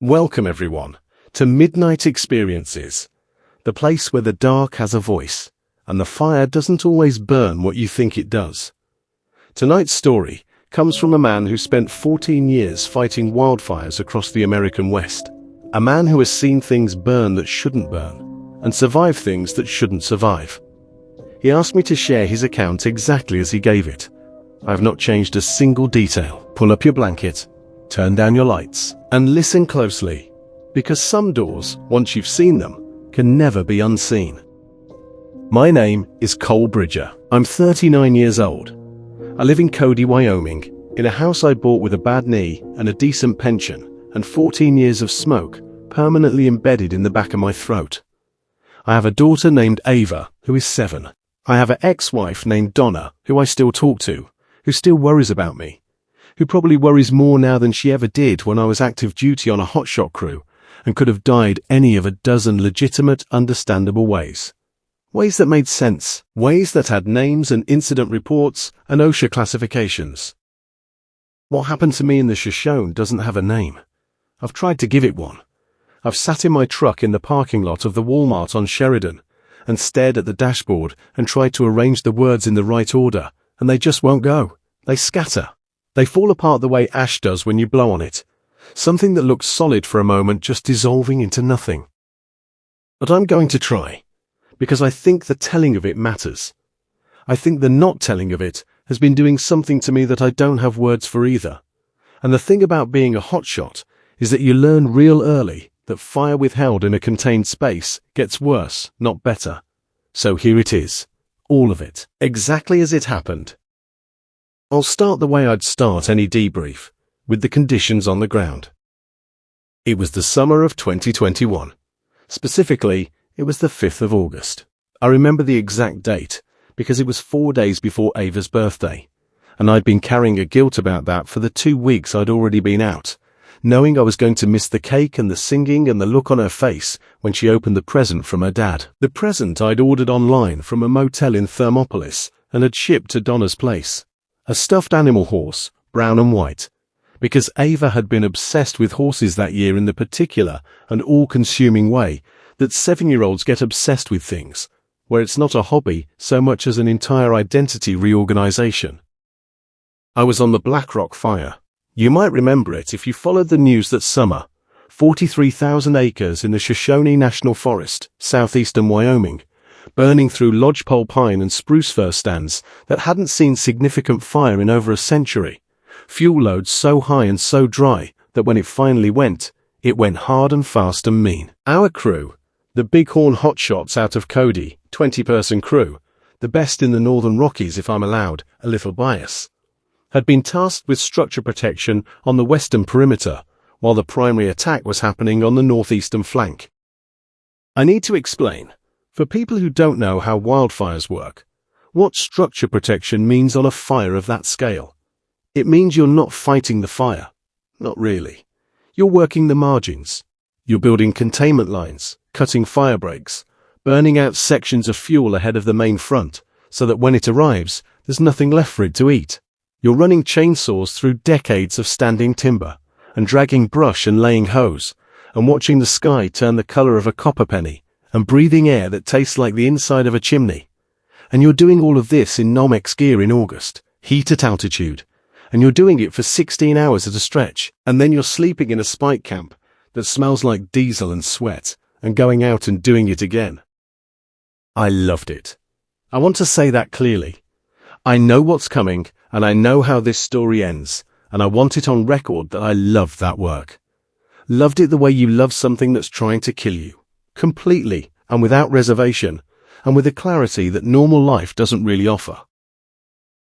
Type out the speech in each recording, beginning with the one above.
Welcome everyone to Midnight Experiences, the place where the dark has a voice and the fire doesn't always burn what you think it does. Tonight's story comes from a man who spent 14 years fighting wildfires across the American West. A man who has seen things burn that shouldn't burn and survive things that shouldn't survive. He asked me to share his account exactly as he gave it. I have not changed a single detail. Pull up your blanket, turn down your lights, and listen closely, because some doors, once you've seen them, can never be unseen. My name is Cole Bridger. I'm 39 years old. I live in Cody, Wyoming, in a house I bought with a bad knee and a decent pension, and 14 years of smoke permanently embedded in the back of my throat. I have a daughter named Ava, who is 7. I have an ex-wife named Donna, who I still talk to, who still worries about me, who probably worries more now than she ever did when I was active duty on a hotshot crew and could have died any of a dozen legitimate, understandable ways. Ways that made sense, ways that had names and incident reports and OSHA classifications. What happened to me in the Shoshone doesn't have a name. I've tried to give it one. I've sat in my truck in the parking lot of the Walmart on Sheridan and stared at the dashboard and tried to arrange the words in the right order, and they just won't go. They scatter. They fall apart the way ash does when you blow on it. Something that looks solid for a moment just dissolving into nothing. But I'm going to try, because I think the telling of it matters. I think the not telling of it has been doing something to me that I don't have words for either. And the thing about being a hotshot is that you learn real early that fire withheld in a contained space gets worse, not better. So here it is. All of it, exactly as it happened. I'll start the way I'd start any debrief, with the conditions on the ground. It was the summer of 2021. Specifically, it was the 5th of August. I remember the exact date, because it was 4 days before Ava's birthday, and I'd been carrying a guilt about that for the 2 weeks I'd already been out, knowing I was going to miss the cake and the singing and the look on her face when she opened the present from her dad. The present I'd ordered online from a motel in Thermopolis and had shipped to Donna's place. A stuffed animal horse, brown and white, because Ava had been obsessed with horses that year in the particular and all-consuming way that 7-year-olds get obsessed with things, where it's not a hobby so much as an entire identity reorganization. I was on the Black Rock fire. You might remember it if you followed the news that summer. 43,000 acres in the Shoshone National Forest, southeastern Wyoming, burning through lodgepole pine and spruce fir stands that hadn't seen significant fire in over a century. Fuel loads so high and so dry that when it finally went hard and fast and mean. Our crew, the Bighorn Hotshots out of Cody, 20-person crew, the best in the Northern Rockies if I'm allowed a little bias, had been tasked with structure protection on the western perimeter, while the primary attack was happening on the northeastern flank. I need to explain, for people who don't know how wildfires work, what structure protection means on a fire of that scale. It means you're not fighting the fire. Not really. You're working the margins. You're building containment lines, cutting fire breaks, burning out sections of fuel ahead of the main front, so that when it arrives, there's nothing left for it to eat. You're running chainsaws through decades of standing timber, and dragging brush and laying hose, and watching the sky turn the color of a copper penny, and breathing air that tastes like the inside of a chimney. And you're doing all of this in Nomex gear in August, heat at altitude, and you're doing it for 16 hours at a stretch, and then you're sleeping in a spike camp that smells like diesel and sweat, and going out and doing it again. I loved it. I want to say that clearly. I know what's coming, and I know how this story ends, and I want it on record that I loved that work. Loved it the way you love something that's trying to kill you, completely and without reservation, and with a clarity that normal life doesn't really offer.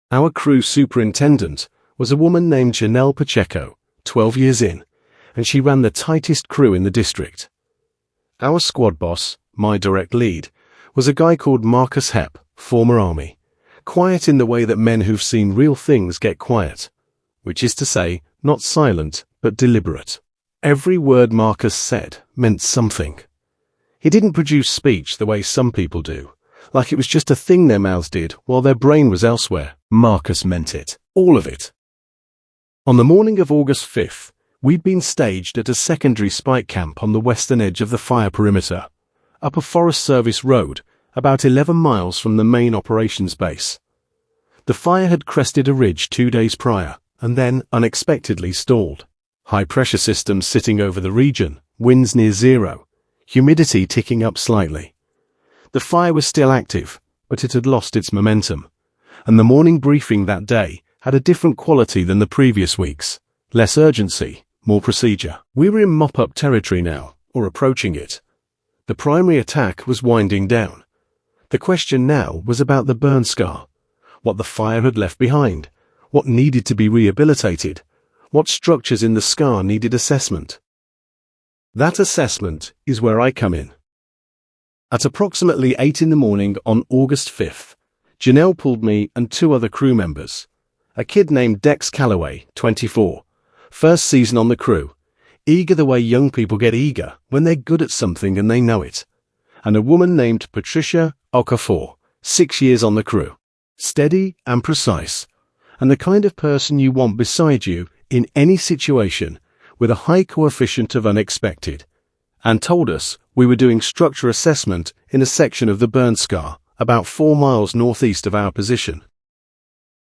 Our crew superintendent was a woman named Janelle Pacheco, 12 years in, and she ran the tightest crew in the district. Our squad boss, my direct lead, was a guy called Marcus Hepp, former Army. Quiet in the way that men who've seen real things get quiet, which is to say, not silent, but deliberate. Every word Marcus said meant something. He didn't produce speech the way some people do, like it was just a thing their mouths did while their brain was elsewhere. Marcus meant it, all of it. On the morning of August 5th, We'd been staged at a secondary spike camp on the western edge of the fire perimeter, up a Forest Service road about 11 miles from the main operations base. The fire had crested a ridge 2 days prior and then unexpectedly stalled. High-pressure systems sitting over the region, winds near zero, humidity ticking up slightly. The fire was still active, but it had lost its momentum, and the morning briefing that day had a different quality than the previous weeks. Less urgency, more procedure. We were in mop-up territory now, or approaching it. The primary attack was winding down. The question now was about the burn scar, what the fire had left behind, what needed to be rehabilitated, what structures in the scar needed assessment. That assessment is where I come in. At approximately 8 in the morning on August 5th, Janelle pulled me and 2 other crew members, a kid named Dex Calloway, 24, first season on the crew, eager the way young people get eager when they're good at something and they know it, and a woman named Patricia Okafor, 6 years on the crew, steady and precise, and the kind of person you want beside you in any situation with a high coefficient of unexpected, and told us we were doing structure assessment in a section of the burn scar about 4 miles northeast of our position.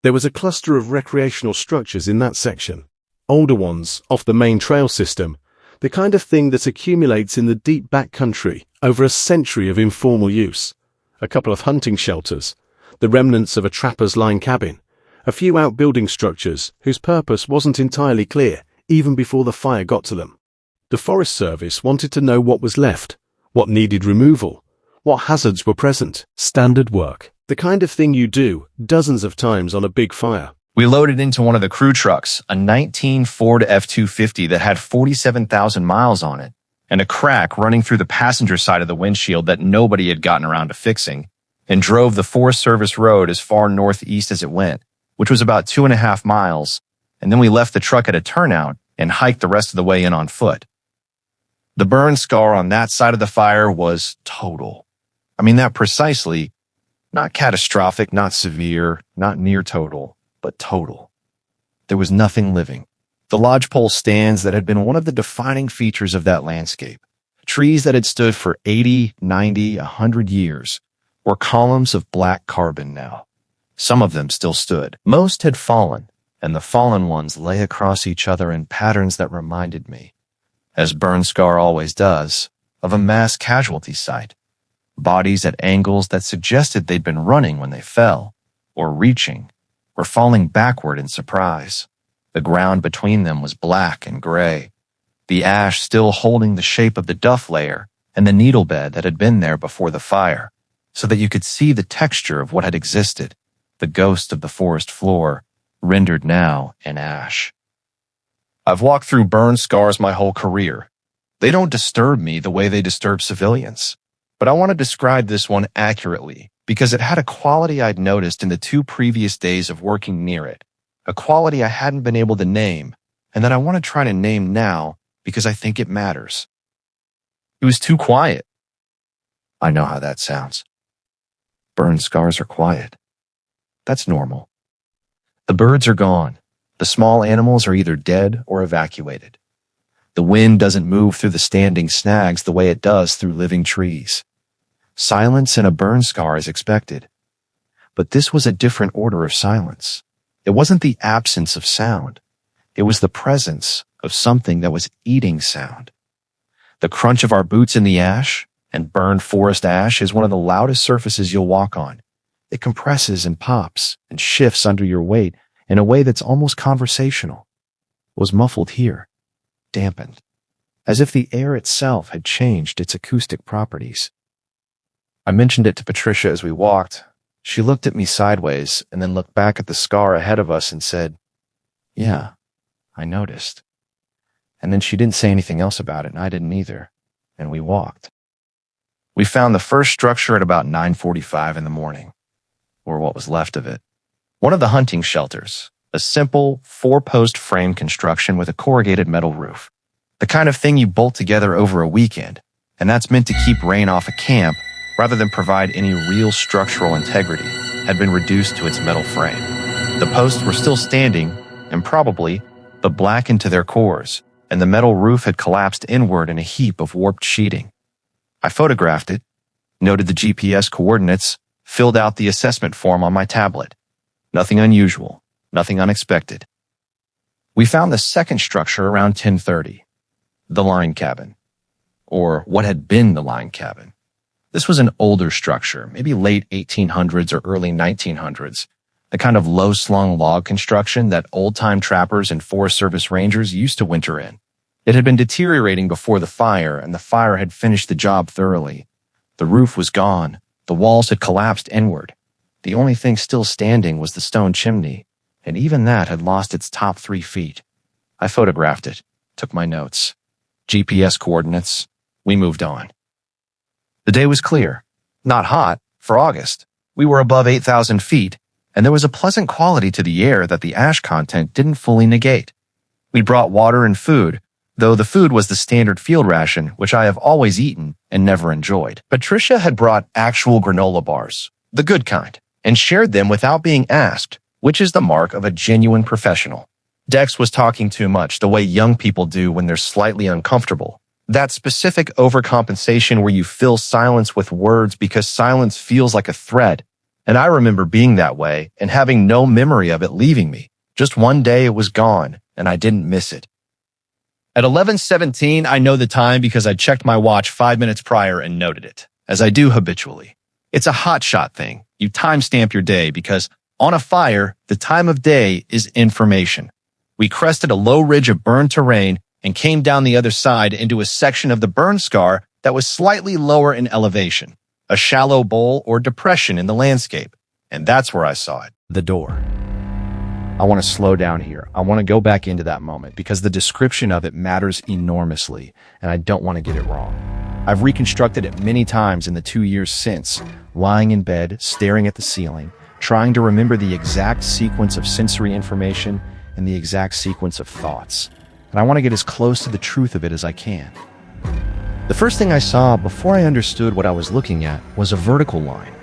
There was a cluster of recreational structures in that section, older ones off the main trail system, the kind of thing that accumulates in the deep backcountry over a century of informal use. A couple of hunting shelters, the remnants of a trapper's line cabin, a few outbuilding structures whose purpose wasn't entirely clear even before the fire got to them. The Forest Service wanted to know what was left, what needed removal, what hazards were present. Standard work. The kind of thing you do dozens of times on a big fire. We loaded into one of the crew trucks, a 19 Ford F-250 that had 47,000 miles on it, and a crack running through the passenger side of the windshield that nobody had gotten around to fixing, and drove the Forest Service road as far northeast as it went, which was about 2.5 miles, and then we left the truck at a turnout and hiked the rest of the way in on foot. The burn scar on that side of the fire was total. I mean that precisely, not catastrophic, not severe, not near total, but total. There was nothing living. The lodgepole stands that had been one of the defining features of that landscape, trees that had stood for 80, 90, 100 years, were columns of black carbon now. Some of them still stood. Most had fallen, and the fallen ones lay across each other in patterns that reminded me, as burn scar always does, of a mass casualty site. Bodies at angles that suggested they'd been running when they fell, or reaching, or falling backward in surprise. The ground between them was black and gray, the ash still holding the shape of the duff layer and the needle bed that had been there before the fire, so that you could see the texture of what had existed, the ghost of the forest floor, rendered now in ash. I've walked through burn scars my whole career. They don't disturb me the way they disturb civilians. But I want to describe this one accurately because it had a quality I'd noticed in the 2 previous days of working near it, a quality I hadn't been able to name and that I want to try to name now because I think it matters. It was too quiet. I know how that sounds. Burn scars are quiet. That's normal. The birds are gone. The small animals are either dead or evacuated. The wind doesn't move through the standing snags the way it does through living trees. Silence in a burn scar is expected. But this was a different order of silence. It wasn't the absence of sound. It was the presence of something that was eating sound. The crunch of our boots in the ash, and burned forest ash is one of the loudest surfaces you'll walk on. It compresses and pops and shifts under your weight in a way that's almost conversational. It was muffled here, dampened, as if the air itself had changed its acoustic properties. I mentioned it to Patricia as we walked. She looked at me sideways and then looked back at the scar ahead of us and said, "Yeah, I noticed." And then she didn't say anything else about it, and I didn't either, and we walked. We found the first structure at about 9:45 in the morning, or what was left of it. One of the hunting shelters, a simple 4-post frame construction with a corrugated metal roof. The kind of thing you bolt together over a weekend, and that's meant to keep rain off a camp rather than provide any real structural integrity, had been reduced to its metal frame. The posts were still standing, and probably, but blackened to their cores, and the metal roof had collapsed inward in a heap of warped sheeting. I photographed it, noted the GPS coordinates, filled out the assessment form on my tablet. Nothing unusual, nothing unexpected. We found the second structure around 10:30, the line cabin, or what had been the line cabin. This was an older structure, maybe late 1800s or early 1900s, the kind of low-slung log construction that old-time trappers and Forest Service rangers used to winter in. It had been deteriorating before the fire, and the fire had finished the job thoroughly. The roof was gone. The walls had collapsed inward. The only thing still standing was the stone chimney, and even that had lost its top 3 feet. I photographed it, took my notes. GPS coordinates. We moved on. The day was clear. Not hot, for August. We were above 8,000 feet, and there was a pleasant quality to the air that the ash content didn't fully negate. We brought water and food, though the food was the standard field ration, which I have always eaten and never enjoyed. Patricia had brought actual granola bars, the good kind, and shared them without being asked, which is the mark of a genuine professional. Dex was talking too much, the way young people do when they're slightly uncomfortable. That specific overcompensation where you fill silence with words because silence feels like a threat. And I remember being that way and having no memory of it leaving me. Just one day it was gone, and I didn't miss it. At 11:17, I know the time because I checked my watch 5 minutes prior and noted it, as I do habitually. It's a hotshot thing. You timestamp your day because on a fire, the time of day is information. We crested a low ridge of burned terrain and came down the other side into a section of the burn scar that was slightly lower in elevation, a shallow bowl or depression in the landscape. And that's where I saw it. The door. I want to slow down here. I want to go back into that moment because the description of it matters enormously, and I don't want to get it wrong. I've reconstructed it many times in the 2 years since, lying in bed, staring at the ceiling, trying to remember the exact sequence of sensory information and the exact sequence of thoughts. And I want to get as close to the truth of it as I can. The first thing I saw before I understood what I was looking at was a vertical line,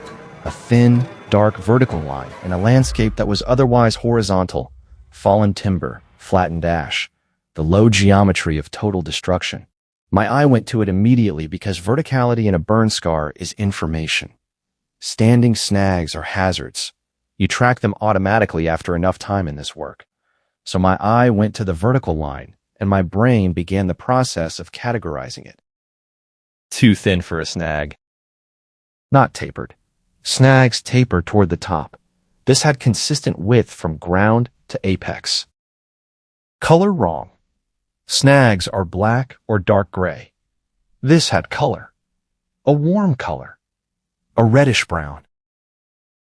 a thin, dark vertical line in a landscape that was otherwise horizontal, fallen timber, flattened ash, the low geometry of total destruction. My eye went to it immediately because verticality in a burn scar is information. Standing snags are hazards. You track them automatically after enough time in this work. So my eye went to the vertical line, and my brain began the process of categorizing it. Too thin for a snag. Not tapered. Snags taper toward the top. This had consistent width from ground to apex. Color wrong. Snags are black or dark gray. This had color. A warm color. A reddish brown.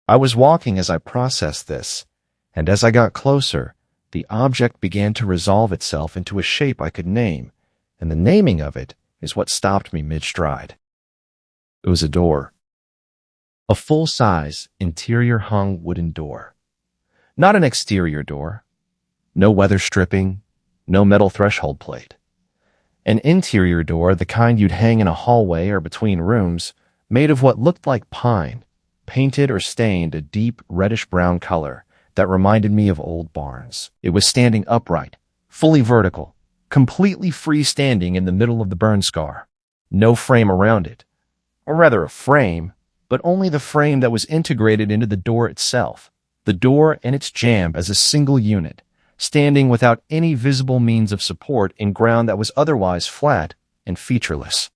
I was walking as I processed this, and as I got closer, the object began to resolve itself into a shape I could name, and the naming of it is what stopped me mid-stride. It was a door. A full-size, interior-hung wooden door. Not an exterior door. No weather stripping, no metal threshold plate. An interior door, the kind you'd hang in a hallway or between rooms, made of what looked like pine, painted or stained a deep reddish-brown color that reminded me of old barns. It was standing upright, fully vertical, completely freestanding in the middle of the burn scar. No frame around it. Or rather a frame, but only the frame that was integrated into the door itself. The door and its jamb as a single unit, standing without any visible means of support in ground that was otherwise flat and featureless.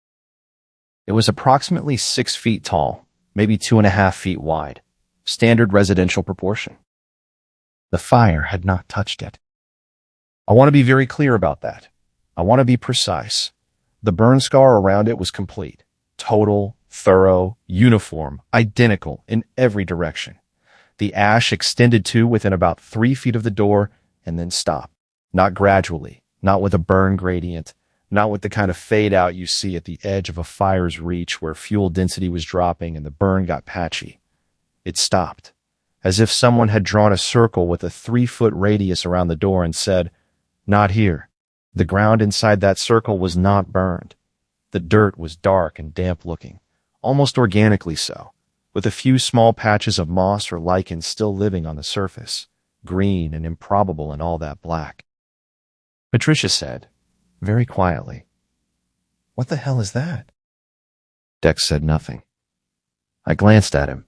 It was approximately 6 feet tall, maybe 2.5 feet wide, standard residential proportion. The fire had not touched it. I want to be very clear about that. I want to be precise. The burn scar around it was complete, total, thorough, uniform, identical in every direction. The ash extended to within about 3 feet of the door and then stopped. Not gradually, not with a burn gradient, not with the kind of fade out you see at the edge of a fire's reach where fuel density was dropping and the burn got patchy. It stopped, as if someone had drawn a circle with a 3-foot radius around the door and said, "Not here." The ground inside that circle was not burned. The dirt was dark and damp looking, almost organically so, with a few small patches of moss or lichen still living on the surface, green and improbable in all that black. Patricia said, very quietly. "What the hell is that?" Dex said nothing. I glanced at him.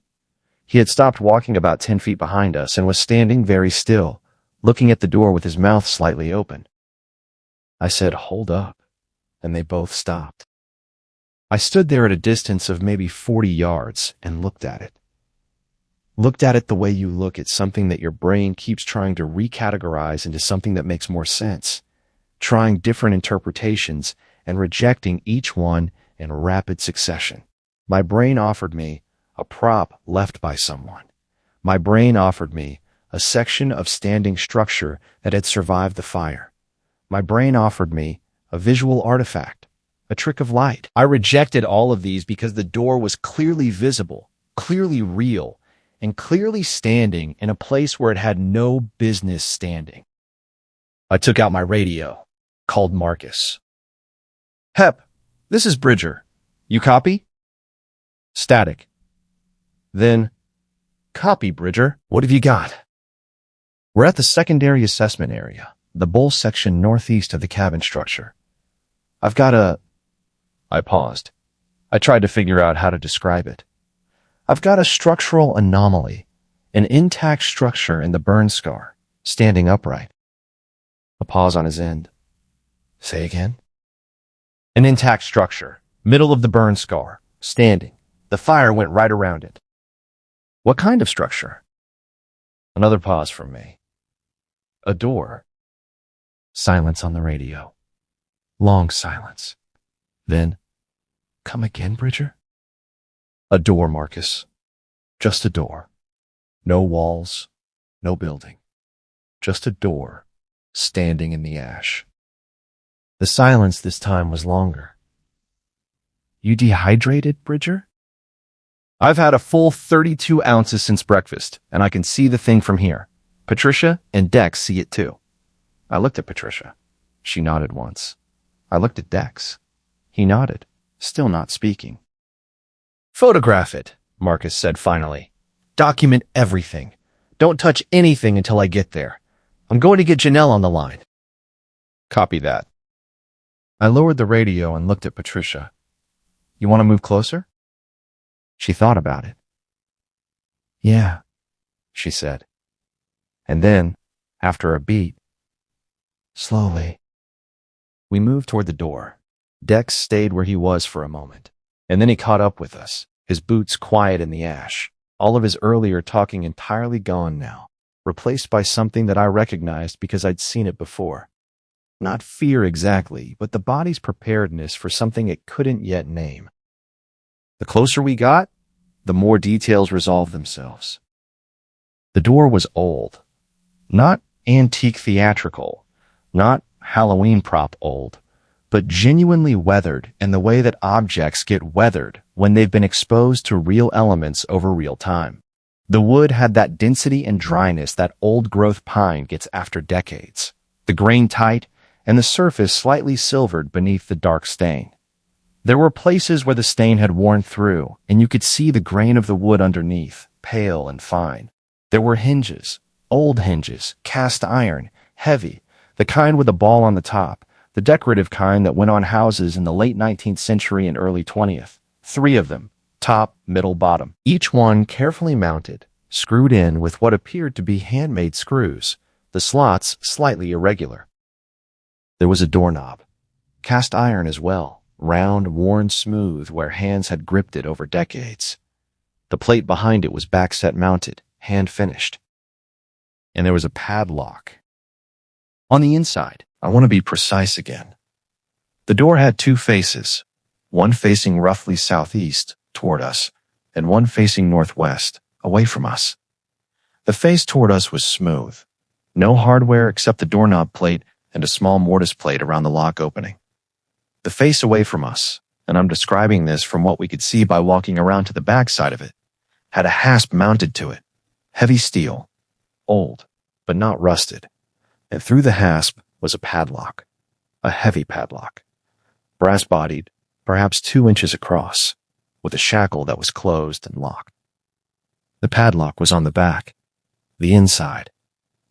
He had stopped walking about 10 feet behind us and was standing very still, looking at the door with his mouth slightly open. I said, "Hold up," and they both stopped. I stood there at a distance of maybe 40 yards and looked at it. Looked at it the way you look at something that your brain keeps trying to recategorize into something that makes more sense, trying different interpretations and rejecting each one in rapid succession. My brain offered me a prop left by someone. My brain offered me a section of standing structure that had survived the fire. My brain offered me a visual artifact, a trick of light. I rejected all of these because the door was clearly visible, clearly real, and clearly standing in a place where it had no business standing. I took out my radio, called Marcus. "Hep, this is Bridger. You copy?" Static. Then, "Copy, Bridger. What have you got?" "We're at the secondary assessment area, the bowl section northeast of the cabin structure. I've got a..." I paused. I tried to figure out how to describe it. "I've got a structural anomaly, an intact structure in the burn scar, standing upright." A pause on his end. "Say again?" "An intact structure, middle of the burn scar, standing. The fire went right around it." "What kind of structure?" Another pause from me. "A door." Silence on the radio. Long silence. Then, "Come again, Bridger?" "A door, Marcus. Just a door. No walls, no building. Just a door, standing in the ash." The silence this time was longer. "You dehydrated, Bridger?" "I've had a full 32 ounces since breakfast, and I can see the thing from here. Patricia and Dex see it too." I looked at Patricia. She nodded once. I looked at Dex. He nodded, still not speaking. "Photograph it," Marcus said finally. "Document everything. Don't touch anything until I get there. I'm going to get Janelle on the line." "Copy that." I lowered the radio and looked at Patricia. "You want to move closer?" She thought about it. "Yeah," she said. And then, after a beat, "Slowly." We moved toward the door. Dex stayed where he was for a moment, and then he caught up with us, his boots quiet in the ash, all of his earlier talking entirely gone now, replaced by something that I recognized because I'd seen it before. Not fear exactly, but the body's preparedness for something it couldn't yet name. The closer we got, the more details resolved themselves. The door was old. Not antique theatrical, not Halloween prop old, but genuinely weathered in the way that objects get weathered when they've been exposed to real elements over real time. The wood had that density and dryness that old-growth pine gets after decades, the grain tight, and the surface slightly silvered beneath the dark stain. There were places where the stain had worn through, and you could see the grain of the wood underneath, pale and fine. There were hinges, old hinges, cast iron, heavy, the kind with a ball on the top, the decorative kind that went on houses in the late 19th century and early 20th. 3 of them, top, middle, bottom. Each one carefully mounted, screwed in with what appeared to be handmade screws, the slots slightly irregular. There was a doorknob, cast iron as well, round, worn smooth where hands had gripped it over decades. The plate behind it was backset mounted, hand-finished. And there was a padlock. On the inside, I want to be precise again. The door had 2 faces, one facing roughly southeast, toward us, and one facing northwest, away from us. The face toward us was smooth. No hardware except the doorknob plate and a small mortise plate around the lock opening. The face away from us, and I'm describing this from what we could see by walking around to the back side of it, had a hasp mounted to it, heavy steel, old, but not rusted, and through the hasp was a padlock, a heavy padlock, brass-bodied, perhaps 2 inches across, with a shackle that was closed and locked. The padlock was on the back, the inside,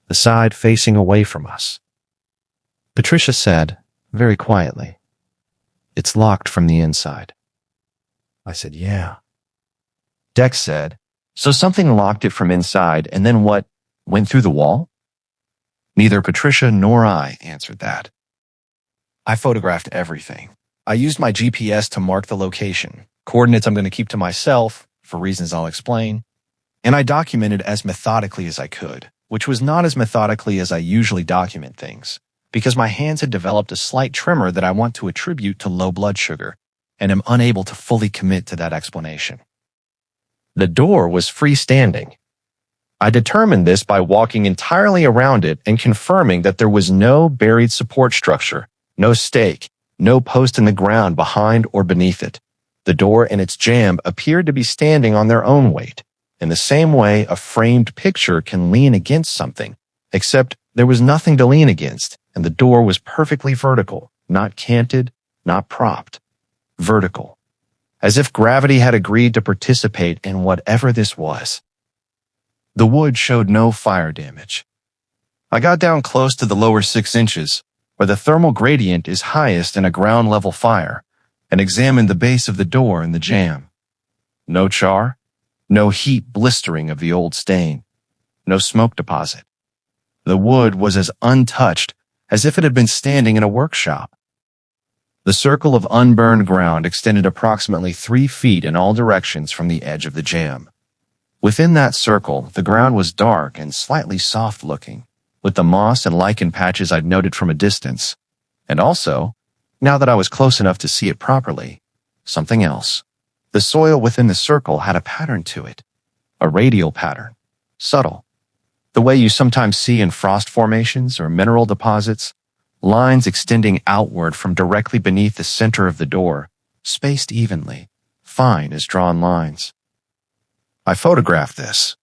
the side facing away from us. Patricia said, very quietly. "It's locked from the inside." I said, "Yeah." Dex said, "So something locked it from inside, and then what, went through the wall?" Neither Patricia nor I answered that. I photographed everything. I used my GPS to mark the location, coordinates I'm going to keep to myself, for reasons I'll explain, and I documented as methodically as I could, which was not as methodically as I usually document things, because my hands had developed a slight tremor that I want to attribute to low blood sugar, and am unable to fully commit to that explanation. The door was freestanding. I determined this by walking entirely around it and confirming that there was no buried support structure, no stake, no post in the ground behind or beneath it. The door and its jamb appeared to be standing on their own weight, in the same way a framed picture can lean against something, except there was nothing to lean against, and the door was perfectly vertical, not canted, not propped. Vertical. As if gravity had agreed to participate in whatever this was. The wood showed no fire damage. I got down close to the lower 6 inches, where the thermal gradient is highest in a ground-level fire, and examined the base of the door and the jamb. No char, no heat blistering of the old stain, no smoke deposit. The wood was as untouched as if it had been standing in a workshop. The circle of unburned ground extended approximately 3 feet in all directions from the edge of the jamb. Within that circle, the ground was dark and slightly soft-looking, with the moss and lichen patches I'd noted from a distance. And also, now that I was close enough to see it properly, something else. The soil within the circle had a pattern to it, a radial pattern, subtle. The way you sometimes see in frost formations or mineral deposits, lines extending outward from directly beneath the center of the door, spaced evenly, fine as drawn lines. I photographed this.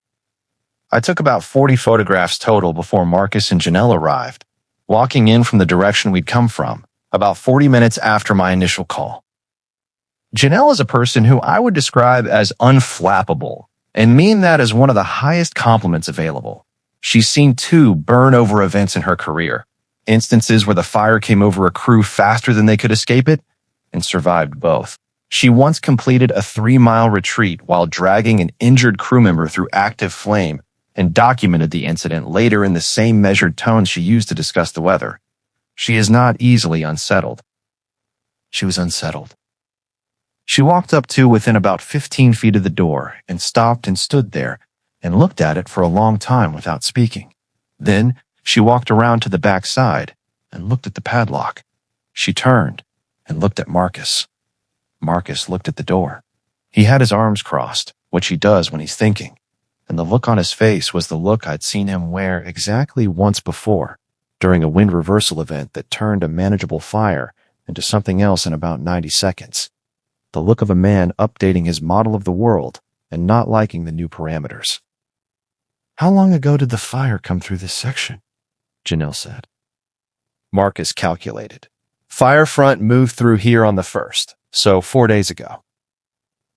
I took about 40 photographs total before Marcus and Janelle arrived, walking in from the direction we'd come from, about 40 minutes after my initial call. Janelle is a person who I would describe as unflappable, and mean that as one of the highest compliments available. She's seen 2 burn-over events in her career, instances where the fire came over a crew faster than they could escape it, and survived both. She once completed a 3-mile retreat while dragging an injured crew member through active flame and documented the incident later in the same measured tone she used to discuss the weather. She is not easily unsettled. She was unsettled. She walked up to within about 15 feet of the door and stopped and stood there and looked at it for a long time without speaking. Then she walked around to the back side and looked at the padlock. She turned and looked at Marcus. Marcus looked at the door. He had his arms crossed, which he does when he's thinking, and the look on his face was the look I'd seen him wear exactly once before, during a wind reversal event that turned a manageable fire into something else in about 90 seconds. The look of a man updating his model of the world and not liking the new parameters. "How long ago did the fire come through this section?" Janelle said. Marcus calculated. "Fire front moved through here on the 1st, so 4 days ago."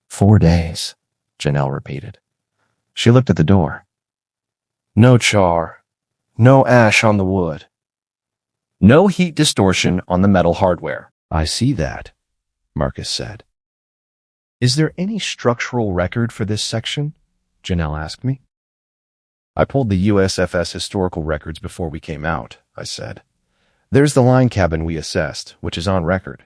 4 days, Janelle repeated. She looked at the door. "No char, no ash on the wood. No heat distortion on the metal hardware." "I see that," Marcus said. "Is there any structural record for this section?" Janelle asked me. "I pulled the USFS historical records before we came out," I said. "There's the line cabin we assessed, which is on record.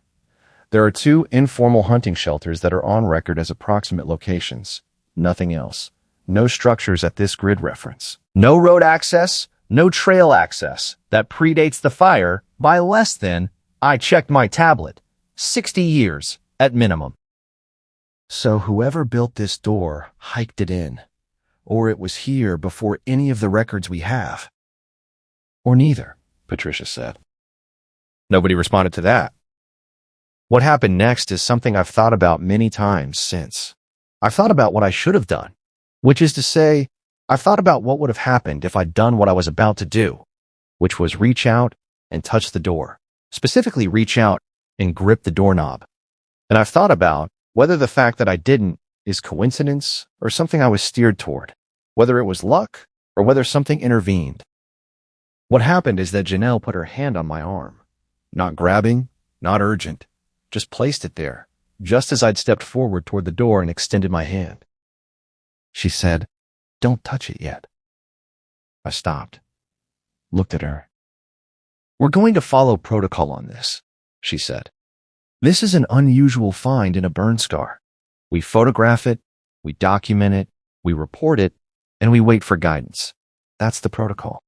There are 2 informal hunting shelters that are on record as approximate locations. Nothing else. No structures at this grid reference. No road access, no trail access. That predates the fire by less than, I checked my tablet, 60 years at minimum." "So whoever built this door hiked it in, or it was here before any of the records we have." "Or neither," Patricia said. Nobody responded to that. What happened next is something I've thought about many times since. I've thought about what I should have done, which is to say, I've thought about what would have happened if I'd done what I was about to do, which was reach out and touch the door, specifically reach out and grip the doorknob. And I've thought about whether the fact that I didn't is coincidence or something I was steered toward, whether it was luck or whether something intervened. What happened is that Janelle put her hand on my arm. Not grabbing, not urgent. Just placed it there, just as I'd stepped forward toward the door and extended my hand. She said, "Don't touch it yet." I stopped, looked at her. "We're going to follow protocol on this," she said. "This is an unusual find in a burn scar. We photograph it, we document it, we report it, and we wait for guidance. That's the protocol."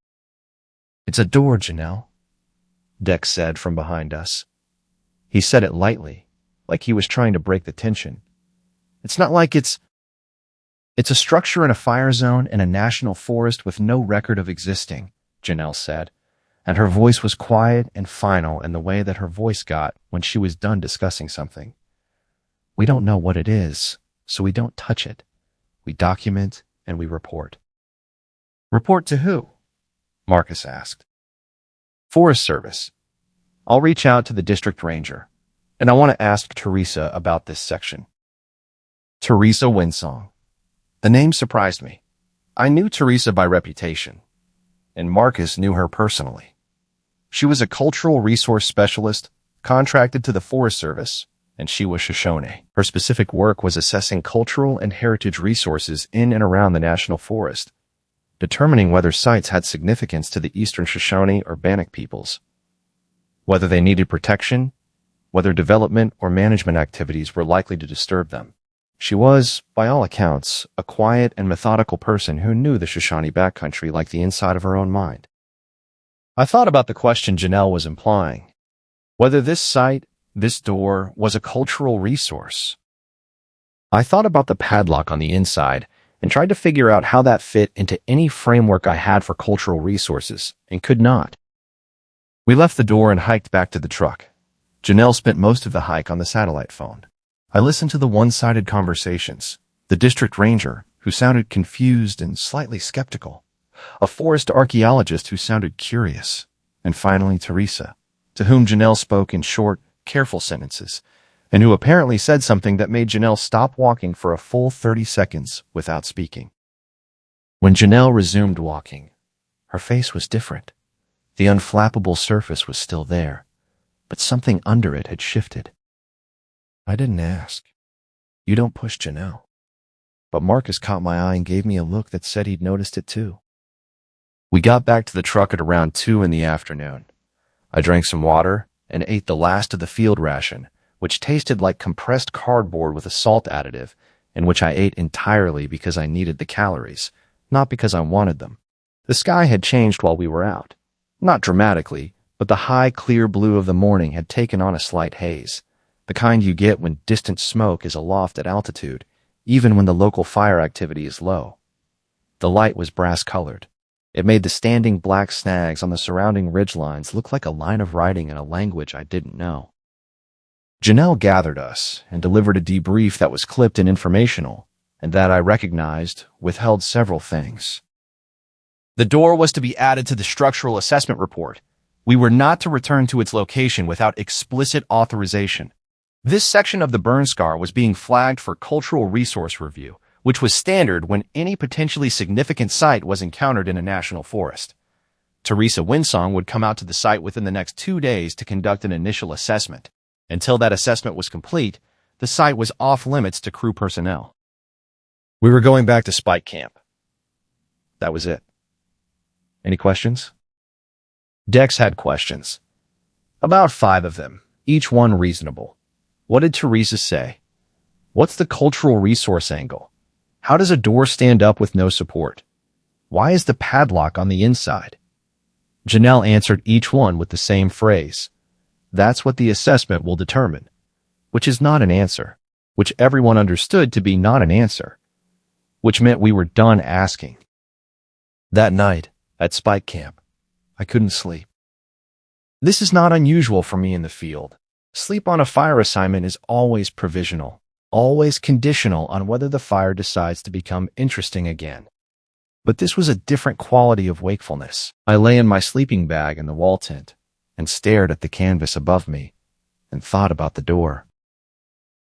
"It's a door, Janelle," Dex said from behind us. He said it lightly, like he was trying to break the tension. "It's not like it's a structure in a fire zone in a national forest with no record of existing," Janelle said, and her voice was quiet and final in the way that her voice got when she was done discussing something. "We don't know what it is, so we don't touch it. We document and we report." "Report to who?" Marcus asked. "Forest Service. I'll reach out to the district ranger, and I want to ask Teresa about this section." Teresa Winsong. The name surprised me. I knew Teresa by reputation, and Marcus knew her personally. She was a cultural resource specialist contracted to the Forest Service, and she was Shoshone. Her specific work was assessing cultural and heritage resources in and around the national forest, determining whether sites had significance to the Eastern Shoshone or Bannock peoples, whether they needed protection, whether development or management activities were likely to disturb them. She was, by all accounts, a quiet and methodical person who knew the Shoshone backcountry like the inside of her own mind. I thought about the question Janelle was implying, whether this site, this door, was a cultural resource. I thought about the padlock on the inside and tried to figure out how that fit into any framework I had for cultural resources, and could not. We left the door and hiked back to the truck. Janelle spent most of the hike on the satellite phone. I listened to the one-sided conversations, the district ranger, who sounded confused and slightly skeptical, a forest archaeologist who sounded curious, and finally Teresa, to whom Janelle spoke in short, careful sentences, and who apparently said something that made Janelle stop walking for a full 30 seconds without speaking. When Janelle resumed walking, her face was different. The unflappable surface was still there, but something under it had shifted. I didn't ask. You don't push Janelle. But Marcus caught my eye and gave me a look that said he'd noticed it too. We got back to the truck at around 2 in the afternoon. I drank some water and ate the last of the field ration, which tasted like compressed cardboard with a salt additive, and which I ate entirely because I needed the calories, not because I wanted them. The sky had changed while we were out. Not dramatically, but the high, clear blue of the morning had taken on a slight haze, the kind you get when distant smoke is aloft at altitude, even when the local fire activity is low. The light was brass-colored. It made the standing black snags on the surrounding ridgelines look like a line of writing in a language I didn't know. Janelle gathered us and delivered a debrief that was clipped and informational, and that I recognized withheld several things. The door was to be added to the structural assessment report. We were not to return to its location without explicit authorization. This section of the burn scar was being flagged for cultural resource review, which was standard when any potentially significant site was encountered in a national forest. Teresa Winsong would come out to the site within the next 2 days to conduct an initial assessment. Until that assessment was complete, the site was off limits to crew personnel. We were going back to Spike Camp. That was it. Any questions? Dex had questions. About 5 of them, each one reasonable. What did Teresa say? What's the cultural resource angle? How does a door stand up with no support? Why is the padlock on the inside? Janelle answered each one with the same phrase. That's what the assessment will determine. Which is not an answer. Which everyone understood to be not an answer. Which meant we were done asking. That night, at Spike Camp, I couldn't sleep. This is not unusual for me in the field. Sleep on a fire assignment is always provisional, always conditional on whether the fire decides to become interesting again. But this was a different quality of wakefulness. I lay in my sleeping bag in the wall tent and stared at the canvas above me and thought about the door.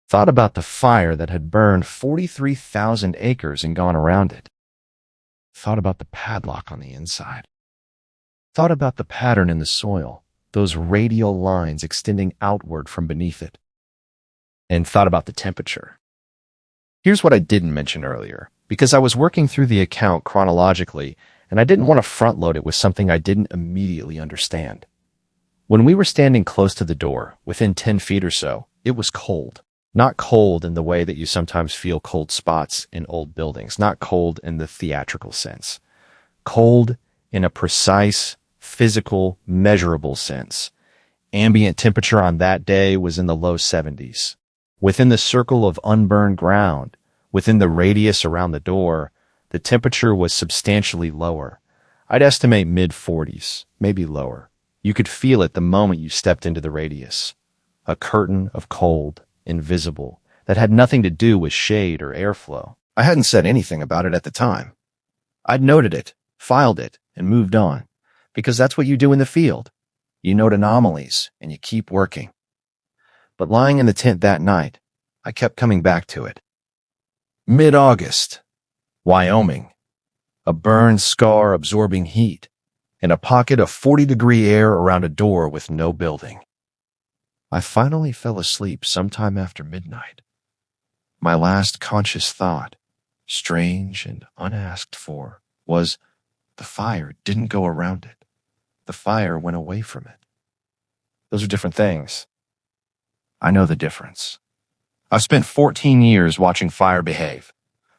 Thought about the fire that had burned 43,000 acres and gone around it. Thought about the padlock on the inside. Thought about the pattern in the soil, those radial lines extending outward from beneath it, and thought about the temperature. Here's what I didn't mention earlier, because I was working through the account chronologically, and I didn't want to front-load it with something I didn't immediately understand. When we were standing close to the door, within 10 feet or so, it was cold. Not cold in the way that you sometimes feel cold spots in old buildings, not cold in the theatrical sense. Cold in a precise, physical, measurable sense. Ambient temperature on that day was in the low 70s. Within the circle of unburned ground, within the radius around the door, the temperature was substantially lower. I'd estimate mid-40s, maybe lower. You could feel it the moment you stepped into the radius. A curtain of cold, invisible, that had nothing to do with shade or airflow. I hadn't said anything about it at the time. I'd noted it, filed it, and moved on, because that's what you do in the field. You note anomalies, and you keep working. But lying in the tent that night, I kept coming back to it. Mid-August, Wyoming. A burn scar absorbing heat, and a pocket of 40-degree air around a door with no building. I finally fell asleep sometime after midnight. My last conscious thought, strange and unasked for, was the fire didn't go around it. The fire went away from it. Those are different things. I know the difference. I've spent 14 years watching fire behave.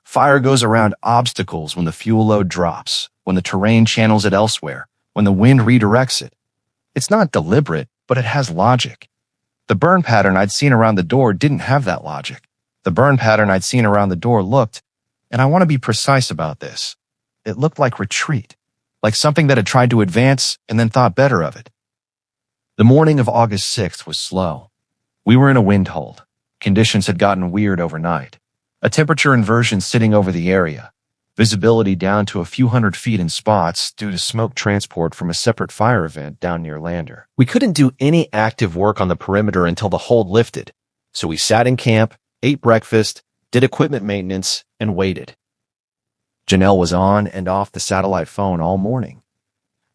Fire goes around obstacles when the fuel load drops, when the terrain channels it elsewhere, when the wind redirects it. It's not deliberate, but it has logic. The burn pattern I'd seen around the door didn't have that logic. The burn pattern I'd seen around the door looked, and I want to be precise about this, it looked like retreat, like something that had tried to advance and then thought better of it. The morning of August 6th was slow. We were in a wind hold. Conditions had gotten weird overnight. A temperature inversion sitting over the area. Visibility down to a few hundred feet in spots due to smoke transport from a separate fire event down near Lander. We couldn't do any active work on the perimeter until the hold lifted, so we sat in camp, ate breakfast, did equipment maintenance, and waited. Janelle was on and off the satellite phone all morning.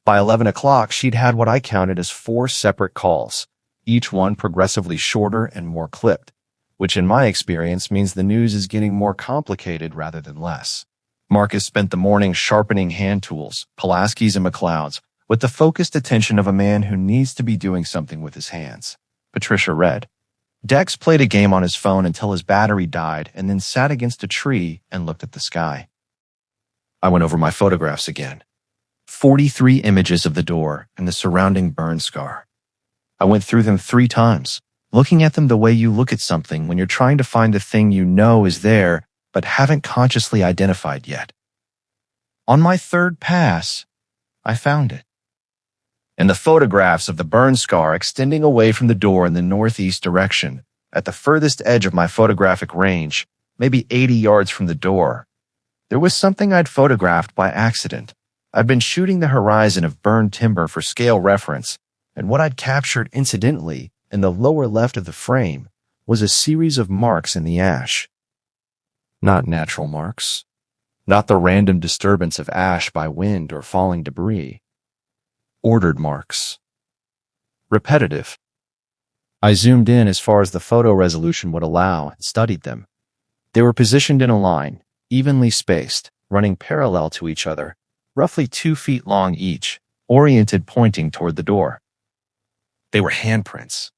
By 11 o'clock, she'd had what I counted as 4 separate calls, each one progressively shorter and more clipped, which in my experience means the news is getting more complicated rather than less. Marcus spent the morning sharpening hand tools, Pulaski's and McLeod's, with the focused attention of a man who needs to be doing something with his hands. Patricia read. Dex played a game on his phone until his battery died and then sat against a tree and looked at the sky. I went over my photographs again. 43 images of the door and the surrounding burn scar. I went through them 3 times, looking at them the way you look at something when you're trying to find the thing you know is there but haven't consciously identified yet. On my 3rd pass, I found it. In the photographs of the burn scar extending away from the door in the northeast direction, at the furthest edge of my photographic range, maybe 80 yards from the door, there was something I'd photographed by accident. I'd been shooting the horizon of burned timber for scale reference, and what I'd captured incidentally in the lower left of the frame was a series of marks in the ash. Not natural marks. Not the random disturbance of ash by wind or falling debris. Ordered marks. Repetitive. I zoomed in as far as the photo resolution would allow and studied them. They were positioned in a line, evenly spaced, running parallel to each other, roughly 2 feet long each, oriented pointing toward the door. They were handprints.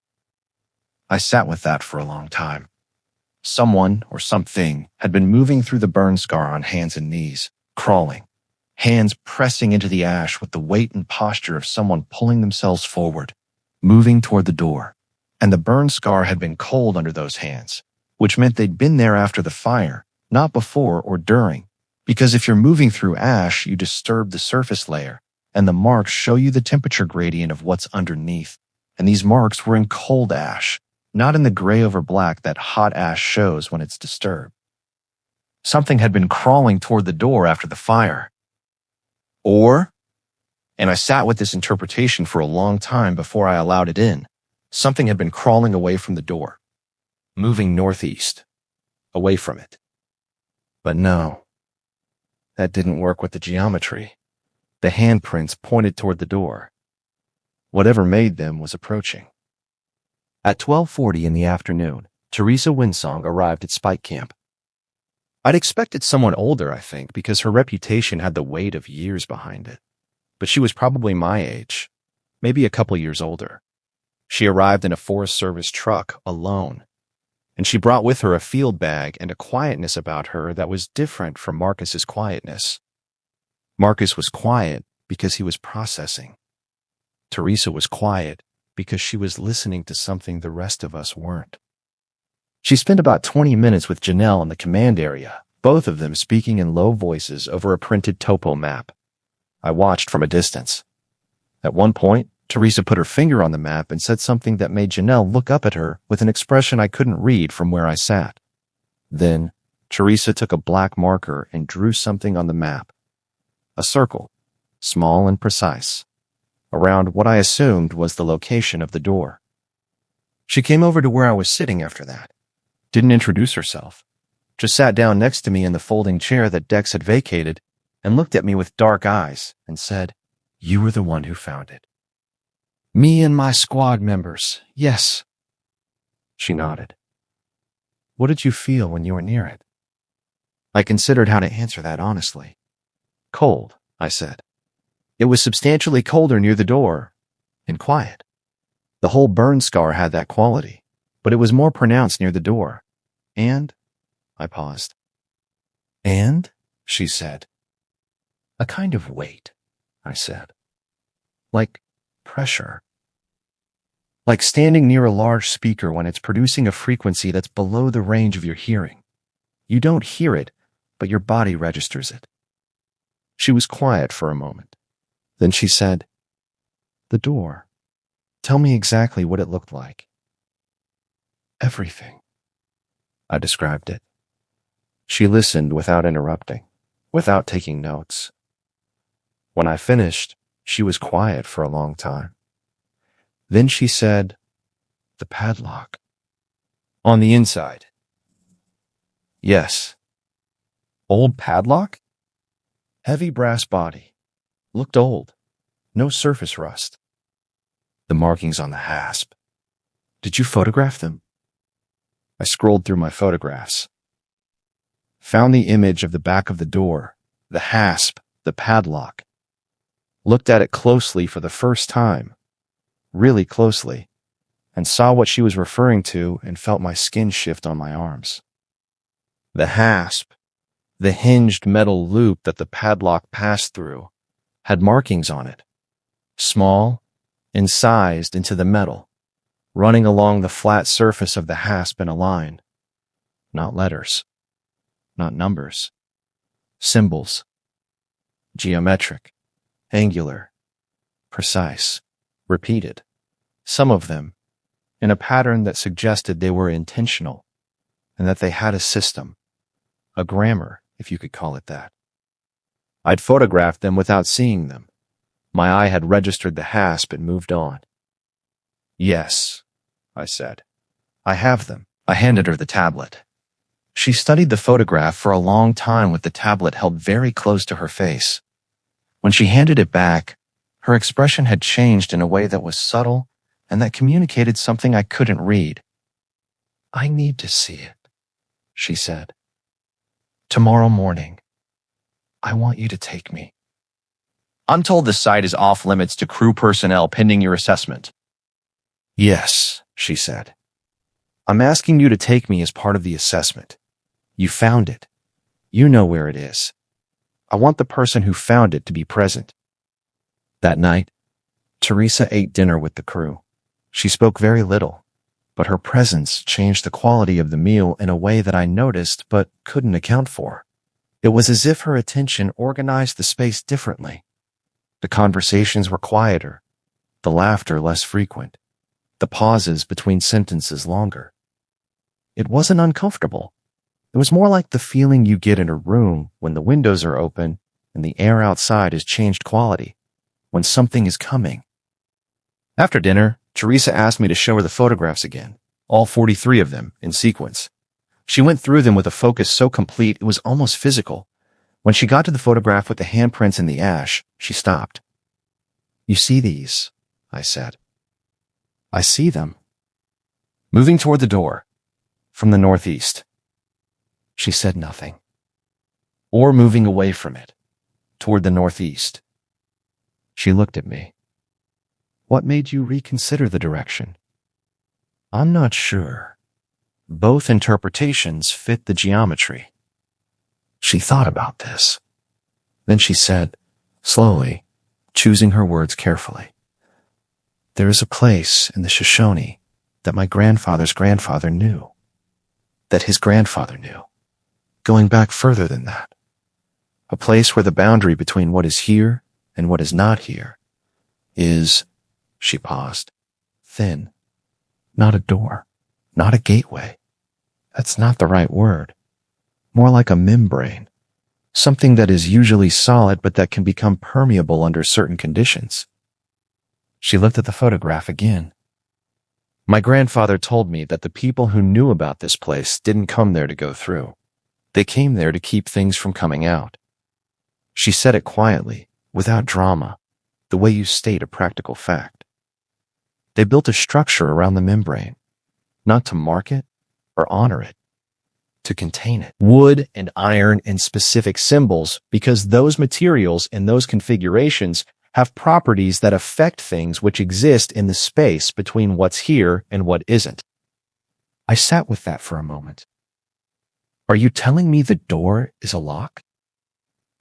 I sat with that for a long time. Someone or something had been moving through the burn scar on hands and knees, crawling, hands pressing into the ash with the weight and posture of someone pulling themselves forward, moving toward the door. And the burn scar had been cold under those hands, which meant they'd been there after the fire, not before or during. Because if you're moving through ash, you disturb the surface layer, and the marks show you the temperature gradient of what's underneath. And these marks were in cold ash, not in the gray over black that hot ash shows when it's disturbed. Something had been crawling toward the door after the fire. And I sat with this interpretation for a long time before I allowed it in. Something had been crawling away from the door, moving northeast, away from it. But no, that didn't work with the geometry. The handprints pointed toward the door. Whatever made them was approaching. At 12:40 in the afternoon, Teresa Winsong arrived at Spike Camp. I'd expected someone older, I think, because her reputation had the weight of years behind it. But she was probably my age, maybe a couple years older. She arrived in a Forest Service truck alone, and she brought with her a field bag and a quietness about her that was different from Marcus's quietness. Marcus was quiet because he was processing. Teresa was quiet because she was listening to something the rest of us weren't. She spent about 20 minutes with Janelle in the command area, both of them speaking in low voices over a printed topo map. I watched from a distance. At one point, Teresa put her finger on the map and said something that made Janelle look up at her with an expression I couldn't read from where I sat. Then, Teresa took a black marker and drew something on the map. A circle, small and precise, around what I assumed was the location of the door. She came over to where I was sitting after that. Didn't introduce herself. Just sat down next to me in the folding chair that Dex had vacated and looked at me with dark eyes and said, "You were the one who found it." "Me and my squad members, yes." She nodded. "What did you feel when you were near it?" I considered how to answer that honestly. "Cold," I said. "It was substantially colder near the door, and quiet. The whole burn scar had that quality, but it was more pronounced near the door. And," I paused. "And?" she said. "A kind of weight," I said. "Like pressure. Like standing near a large speaker when it's producing a frequency that's below the range of your hearing. You don't hear it, but your body registers it." She was quiet for a moment. Then she said, "The door. Tell me exactly what it looked like." "Everything." I described it. She listened without interrupting, without taking notes. When I finished, she was quiet for a long time. Then she said, "The padlock." "On the inside?" "Yes." "Old padlock?" "Heavy brass body. Looked old. No surface rust. The markings on the hasp. Did you photograph them?" I scrolled through my photographs. Found the image of the back of the door, the hasp, the padlock. Looked at it closely for the first time, really closely, and saw what she was referring to and felt my skin shift on my arms. The hasp, the hinged metal loop that the padlock passed through, had markings on it, small, incised into the metal, running along the flat surface of the hasp in a line. Not letters, not numbers, symbols. Geometric, angular, precise, repeated, some of them in a pattern that suggested they were intentional and that they had a system, a grammar, if you could call it that. I'd photographed them without seeing them. My eye had registered the hasp and moved on. "Yes," I said. "I have them." I handed her the tablet. She studied the photograph for a long time with the tablet held very close to her face. When she handed it back, her expression had changed in a way that was subtle and that communicated something I couldn't read. "I need to see it," she said. "Tomorrow morning. I want you to take me." "I'm told the site is off limits to crew personnel pending your assessment." "Yes," she said. "I'm asking you to take me as part of the assessment. You found it. You know where it is. I want the person who found it to be present." That night, Teresa ate dinner with the crew. She spoke very little, but her presence changed the quality of the meal in a way that I noticed but couldn't account for. It was as if her attention organized the space differently. The conversations were quieter, the laughter less frequent, the pauses between sentences longer. It wasn't uncomfortable. It was more like the feeling you get in a room when the windows are open and the air outside has changed quality, when something is coming. After dinner, Teresa asked me to show her the photographs again, all 43 of them, in sequence. She went through them with a focus so complete it was almost physical. When she got to the photograph with the handprints in the ash, she stopped. "You see these?" I said. I see them. Moving toward the door, from the northeast. She said nothing. Or moving away from it, toward the northeast. She looked at me. What made you reconsider the direction? I'm not sure. Both interpretations fit the geometry. She thought about this. Then she said, slowly, choosing her words carefully, there is a place in the Shoshone that my grandfather's grandfather knew. That his grandfather knew. Going back further than that. A place where the boundary between what is here and what is not here is, she paused, thin. Not a door, not a gateway. That's not the right word. More like a membrane. Something that is usually solid but that can become permeable under certain conditions. She looked at the photograph again. My grandfather told me that the people who knew about this place didn't come there to go through. They came there to keep things from coming out. She said it quietly, without drama, the way you state a practical fact. They built a structure around the membrane, not to mark it or honor it, to contain it. Wood and iron and specific symbols, because those materials and those configurations have properties that affect things which exist in the space between what's here and what isn't. I sat with that for a moment. Are you telling me the door is a lock?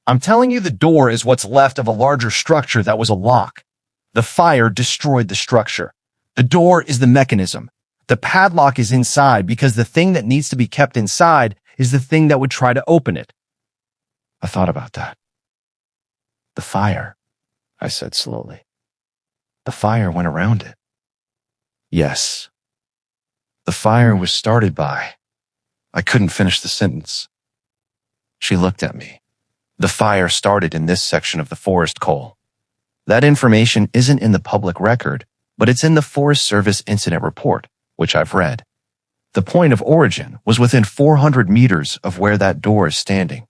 I'm telling you the door is what's left of a larger structure that was a lock. The fire destroyed the structure. The door is the mechanism. The padlock is inside because the thing that needs to be kept inside is the thing that would try to open it. I thought about that. The fire, I said slowly. The fire went around it. Yes. The fire was started by... I couldn't finish the sentence. She looked at me. The fire started in this section of the forest coal. That information isn't in the public record, but it's in the Forest Service incident report, which I've read. The point of origin was within 400 meters of where that door is standing.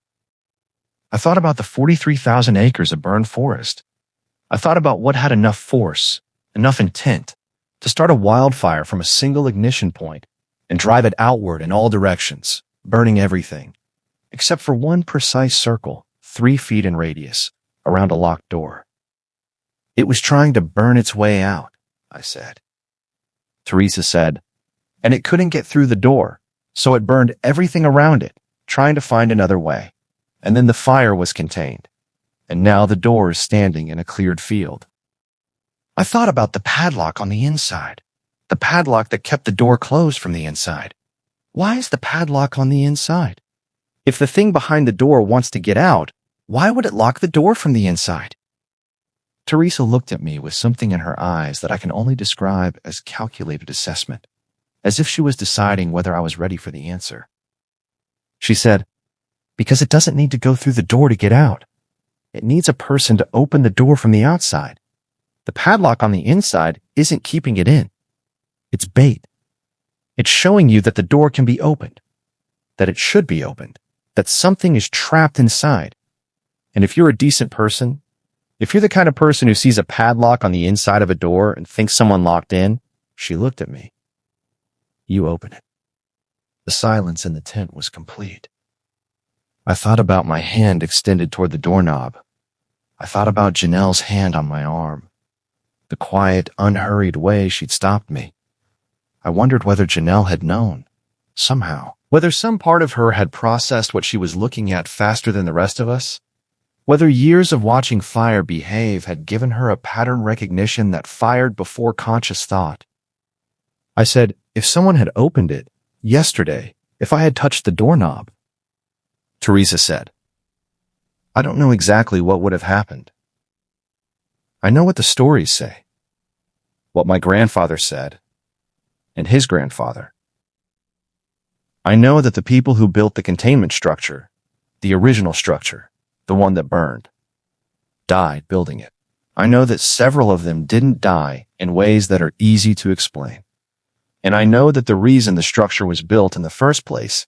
I thought about the 43,000 acres of burned forest. I thought about what had enough force, enough intent, to start a wildfire from a single ignition point and drive it outward in all directions, burning everything, except for one precise circle, 3 feet in radius, around a locked door. It was trying to burn its way out, I said. Teresa said, and it couldn't get through the door, so it burned everything around it, trying to find another way. And then the fire was contained, and now the door is standing in a cleared field. I thought about the padlock on the inside, the padlock that kept the door closed from the inside. Why is the padlock on the inside? If the thing behind the door wants to get out, why would it lock the door from the inside? Teresa looked at me with something in her eyes that I can only describe as calculated assessment, as if she was deciding whether I was ready for the answer. She said, because it doesn't need to go through the door to get out. It needs a person to open the door from the outside. The padlock on the inside isn't keeping it in. It's bait. It's showing you that the door can be opened, that it should be opened, that something is trapped inside. And if you're a decent person, if you're the kind of person who sees a padlock on the inside of a door and thinks someone locked in, she looked at me. You open it. The silence in the tent was complete. I thought about my hand extended toward the doorknob. I thought about Janelle's hand on my arm. The quiet, unhurried way she'd stopped me. I wondered whether Janelle had known, somehow. Whether some part of her had processed what she was looking at faster than the rest of us. Whether years of watching fire behave had given her a pattern recognition that fired before conscious thought. I said, if someone had opened it, yesterday, if I had touched the doorknob. Teresa said, I don't know exactly what would have happened. I know what the stories say. What my grandfather said, and his grandfather. I know that the people who built the containment structure, the original structure, the one that burned, died building it. I know that several of them didn't die in ways that are easy to explain. And I know that the reason the structure was built in the first place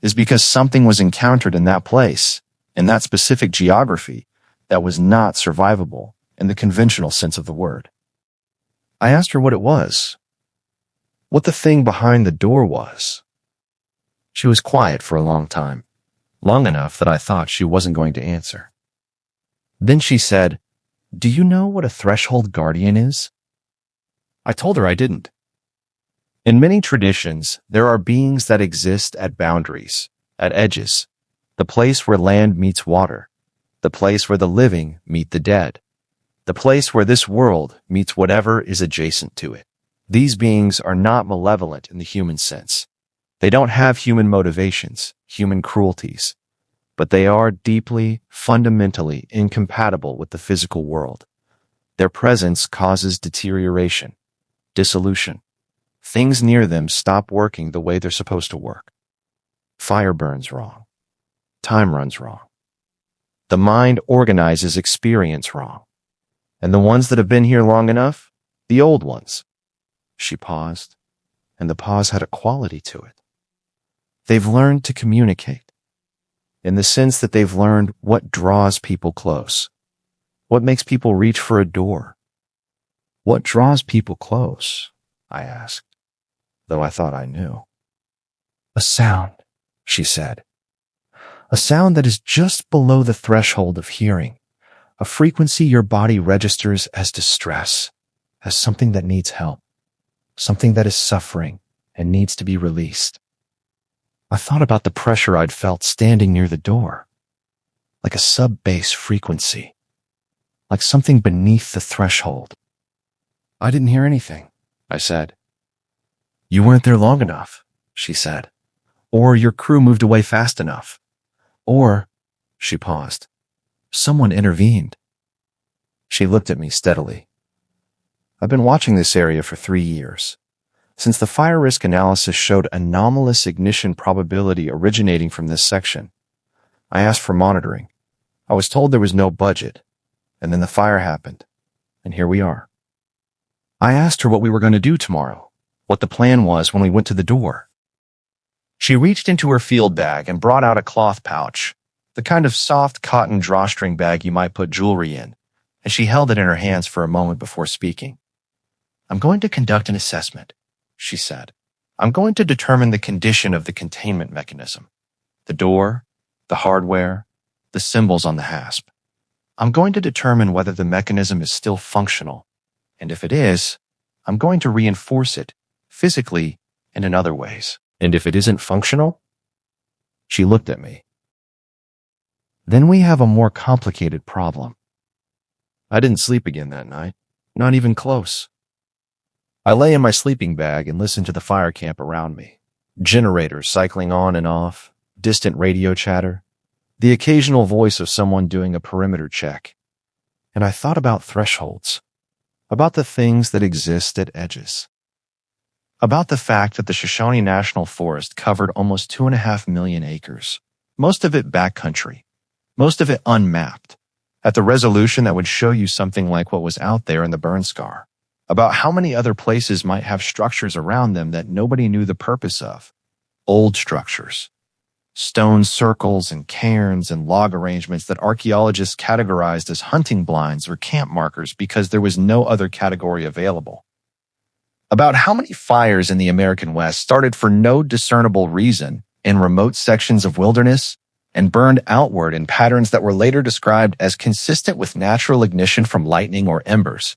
is because something was encountered in that place, in that specific geography, that was not survivable in the conventional sense of the word. I asked her what it was, what the thing behind the door was. She was quiet for a long time, long enough that I thought she wasn't going to answer. Then she said, "Do you know what a threshold guardian is?" I told her I didn't. In many traditions, there are beings that exist at boundaries, at edges, the place where land meets water, the place where the living meet the dead, the place where this world meets whatever is adjacent to it. These beings are not malevolent in the human sense. They don't have human motivations, human cruelties, but they are deeply, fundamentally incompatible with the physical world. Their presence causes deterioration, dissolution. Things near them stop working the way they're supposed to work. Fire burns wrong. Time runs wrong. The mind organizes experience wrong. And the ones that have been here long enough, the old ones. She paused, and the pause had a quality to it. They've learned to communicate, in the sense that they've learned what draws people close, what makes people reach for a door. What draws people close? I asked, though I thought I knew. A sound, she said. A sound that is just below the threshold of hearing, a frequency your body registers as distress, as something that needs help, something that is suffering and needs to be released. I thought about the pressure I'd felt standing near the door, like a sub-bass frequency, like something beneath the threshold. I didn't hear anything, I said. You weren't there long enough, she said, or your crew moved away fast enough, or, she paused, someone intervened. She looked at me steadily. I've been watching this area for 3 years. Since the fire risk analysis showed anomalous ignition probability originating from this section, I asked for monitoring. I was told there was no budget, and then the fire happened, and here we are. I asked her what we were going to do tomorrow, what the plan was when we went to the door. She reached into her field bag and brought out a cloth pouch, the kind of soft cotton drawstring bag you might put jewelry in, and she held it in her hands for a moment before speaking. I'm going to conduct an assessment, she said. I'm going to determine the condition of the containment mechanism, the door, the hardware, the symbols on the hasp. I'm going to determine whether the mechanism is still functional, and if it is, I'm going to reinforce it, physically and in other ways. And if it isn't functional? She looked at me. Then we have a more complicated problem. I didn't sleep again that night, not even close. I lay in my sleeping bag and listened to the fire camp around me. Generators cycling on and off, distant radio chatter, the occasional voice of someone doing a perimeter check. And I thought about thresholds, about the things that exist at edges, about the fact that the Shoshone National Forest covered almost 2.5 million acres, most of it backcountry, most of it unmapped, at the resolution that would show you something like what was out there in the burn scar, about how many other places might have structures around them that nobody knew the purpose of, old structures, stone circles and cairns and log arrangements that archaeologists categorized as hunting blinds or camp markers because there was no other category available. About how many fires in the American West started for no discernible reason in remote sections of wilderness and burned outward in patterns that were later described as consistent with natural ignition from lightning or embers,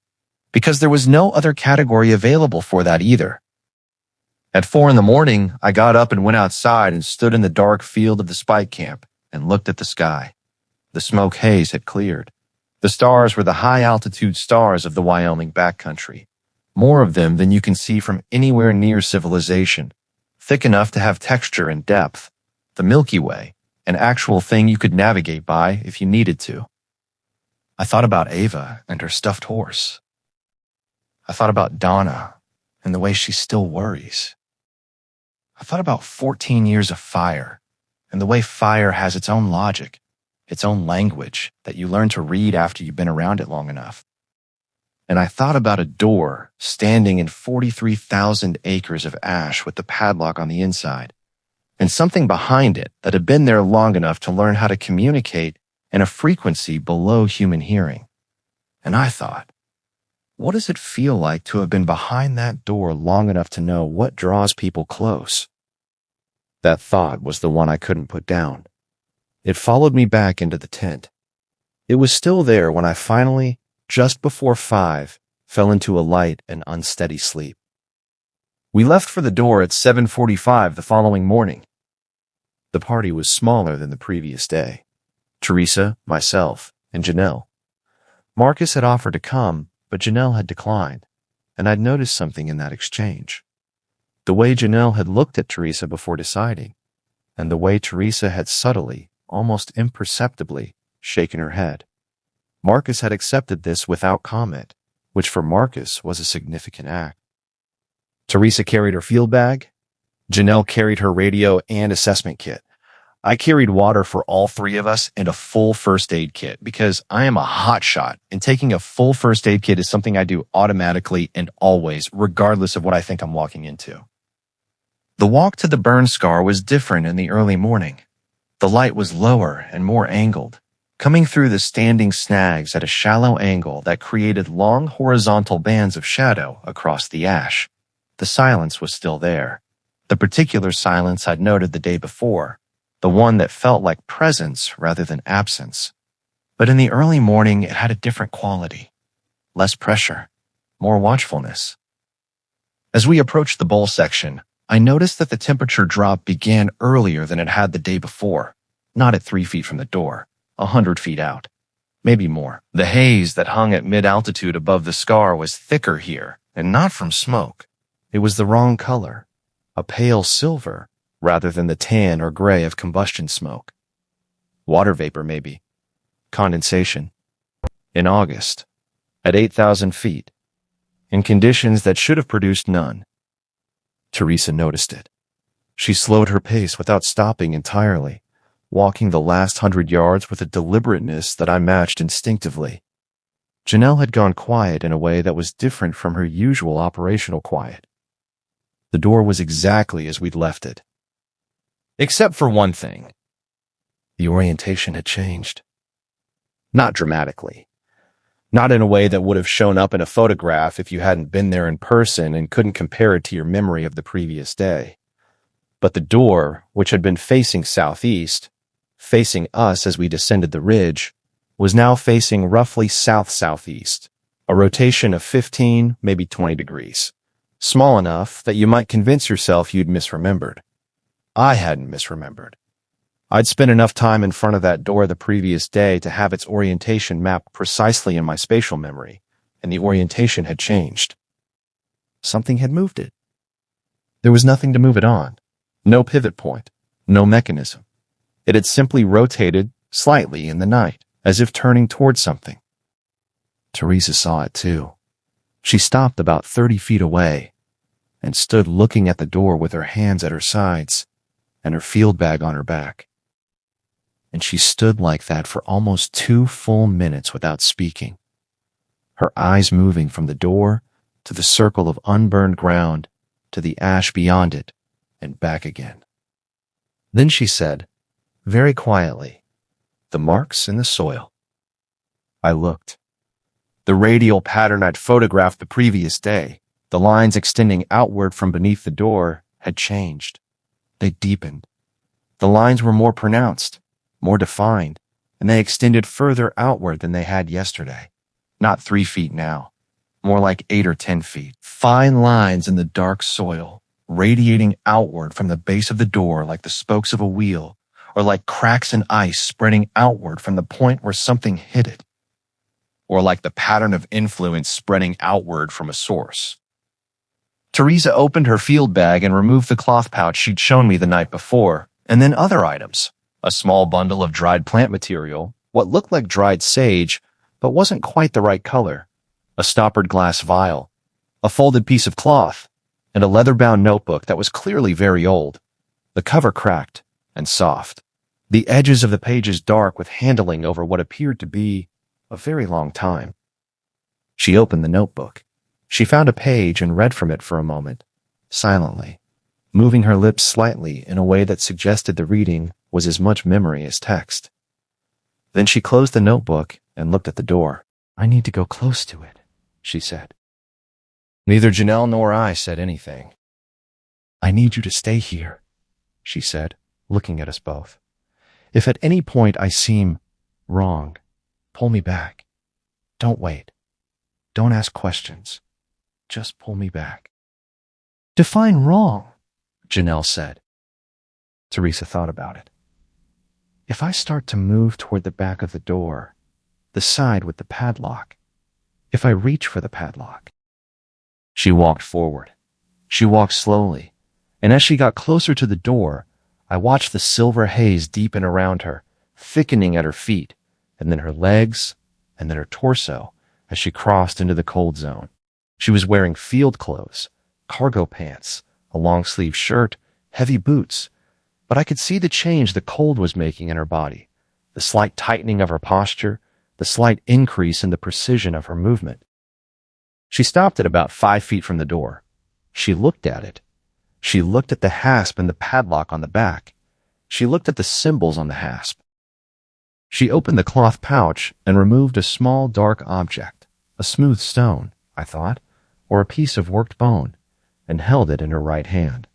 because there was no other category available for that either. At 4 a.m, I got up and went outside and stood in the dark field of the spike camp and looked at the sky. The smoke haze had cleared. The stars were the high-altitude stars of the Wyoming backcountry, more of them than you can see from anywhere near civilization, thick enough to have texture and depth, the Milky Way, an actual thing you could navigate by if you needed to. I thought about Ava and her stuffed horse. I thought about Donna and the way she still worries. I thought about 14 years of fire and the way fire has its own logic, its own language that you learn to read after you've been around it long enough. And I thought about a door standing in 43,000 acres of ash with the padlock on the inside, and something behind it that had been there long enough to learn how to communicate in a frequency below human hearing. And I thought, What does it feel like to have been behind that door long enough to know what draws people close? That thought was the one I couldn't put down. It followed me back into the tent. It was still there when I finally, just before 5, fell into a light and unsteady sleep. We left for the door at 7:45 the following morning. The party was smaller than the previous day. Teresa, myself, and Janelle. Marcus had offered to come, but Janelle had declined, and I'd noticed something in that exchange. The way Janelle had looked at Teresa before deciding, and the way Teresa had subtly, almost imperceptibly, shaken her head. Marcus had accepted this without comment, which for Marcus was a significant act. Teresa carried her field bag. Janelle carried her radio and assessment kit. I carried water for all three of us and a full first aid kit because I am a hotshot, and taking a full first aid kit is something I do automatically and always, regardless of what I think I'm walking into. The walk to the burn scar was different in the early morning. The light was lower and more angled, coming through the standing snags at a shallow angle that created long horizontal bands of shadow across the ash. The silence was still there. The particular silence I'd noted the day before, the one that felt like presence rather than absence. But in the early morning, it had a different quality. Less pressure, more watchfulness. As we approached the bowl section, I noticed that the temperature drop began earlier than it had the day before, not at 3 feet from the door, 100 feet out, maybe more. The haze that hung at mid-altitude above the scar was thicker here, and not from smoke. It was the wrong color, a pale silver, rather than the tan or gray of combustion smoke. Water vapor, maybe. Condensation. In August, at 8,000 feet, in conditions that should have produced none. Teresa noticed it. She slowed her pace without stopping entirely, walking the last 100 yards with a deliberateness that I matched instinctively. Janelle had gone quiet in a way that was different from her usual operational quiet. The door was exactly as we'd left it. Except for one thing. The orientation had changed. Not dramatically. Not in a way that would have shown up in a photograph if you hadn't been there in person and couldn't compare it to your memory of the previous day. But the door, which had been facing southeast, facing us as we descended the ridge, was now facing roughly south-southeast, a rotation of 15, maybe 20 degrees. Small enough that you might convince yourself you'd misremembered. I hadn't misremembered. I'd spent enough time in front of that door the previous day to have its orientation mapped precisely in my spatial memory, and the orientation had changed. Something had moved it. There was nothing to move it on. No pivot point. No mechanism. It had simply rotated slightly in the night, as if turning towards something. Teresa saw it too. She stopped about 30 feet away and stood looking at the door with her hands at her sides and her field bag on her back. And she stood like that for almost 2 full minutes without speaking, her eyes moving from the door to the circle of unburned ground to the ash beyond it and back again. Then she said, very quietly, "The marks in the soil." I looked. The radial pattern I'd photographed the previous day, the lines extending outward from beneath the door, had changed. They deepened. The lines were more pronounced, more defined, and they extended further outward than they had yesterday. Not 3 feet now, more like 8 or 10 feet. Fine lines in the dark soil, radiating outward from the base of the door like the spokes of a wheel, or like cracks in ice spreading outward from the point where something hit it, or like the pattern of influence spreading outward from a source. Teresa opened her field bag and removed the cloth pouch she'd shown me the night before, and then other items. A small bundle of dried plant material, what looked like dried sage, but wasn't quite the right color, a stoppered glass vial, a folded piece of cloth, and a leather-bound notebook that was clearly very old, the cover cracked and soft, the edges of the pages dark with handling over what appeared to be a very long time. She opened the notebook. She found a page and read from it for a moment, silently, moving her lips slightly in a way that suggested the reading was as much memory as text. Then she closed the notebook and looked at the door. "I need to go close to it," she said. Neither Janelle nor I said anything. I need you to stay here, she said, looking at us both. If at any point I seem wrong, pull me back. Don't wait. Don't ask questions. Just pull me back. Define wrong, Janelle said. Teresa thought about it. If I start to move toward the back of the door, the side with the padlock, if I reach for the padlock. She walked forward. She walked slowly, and as she got closer to the door, I watched the silver haze deepen around her, thickening at her feet, and then her legs, and then her torso as she crossed into the cold zone. She was wearing field clothes, cargo pants, a long-sleeved shirt, heavy boots, but I could see the change the cold was making in her body, the slight tightening of her posture, the slight increase in the precision of her movement. She stopped at about 5 feet from the door. She looked at it. She looked at the hasp and the padlock on the back. She looked at the symbols on the hasp. She opened the cloth pouch and removed a small dark object, a smooth stone, I thought, or a piece of worked bone, and held it in her right hand.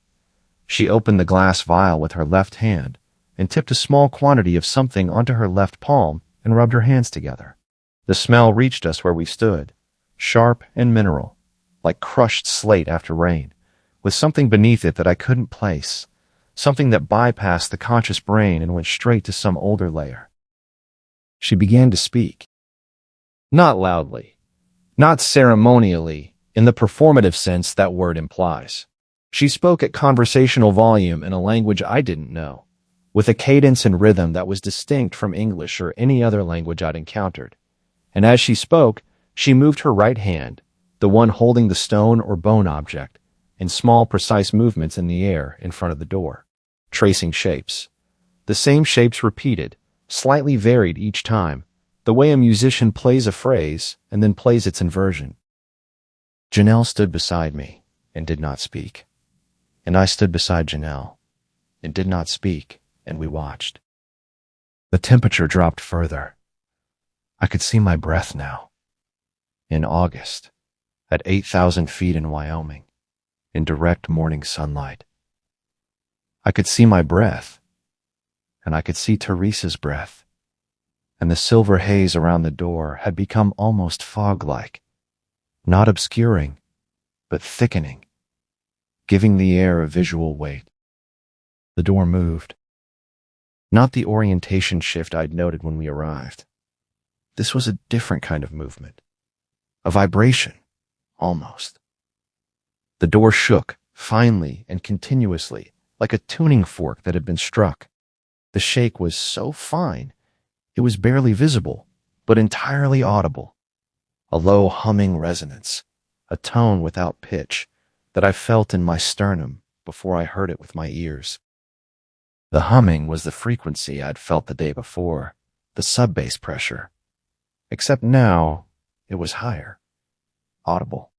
She opened the glass vial with her left hand and tipped a small quantity of something onto her left palm and rubbed her hands together. The smell reached us where we stood, sharp and mineral, like crushed slate after rain, with something beneath it that I couldn't place, something that bypassed the conscious brain and went straight to some older layer. She began to speak. Not loudly, not ceremonially, in the performative sense that word implies. She spoke at conversational volume in a language I didn't know, with a cadence and rhythm that was distinct from English or any other language I'd encountered. And as she spoke, she moved her right hand, the one holding the stone or bone object, in small, precise movements in the air in front of the door, tracing shapes. The same shapes repeated, slightly varied each time, the way a musician plays a phrase and then plays its inversion. Janelle stood beside me and did not speak. And I stood beside Janelle and did not speak, and we watched. The temperature dropped further. I could see my breath now. In August, at 8,000 feet in Wyoming, in direct morning sunlight. I could see my breath, and I could see Teresa's breath, and the silver haze around the door had become almost fog-like, not obscuring, but thickening, giving the air a visual weight. The door moved. Not the orientation shift I'd noted when we arrived. This was a different kind of movement. A vibration, almost. The door shook, finely and continuously, like a tuning fork that had been struck. The shake was so fine, it was barely visible, but entirely audible. A low humming resonance, a tone without pitch, that I felt in my sternum before I heard it with my ears. The humming was the frequency I'd felt the day before, the sub-bass pressure. Except now, it was higher, audible.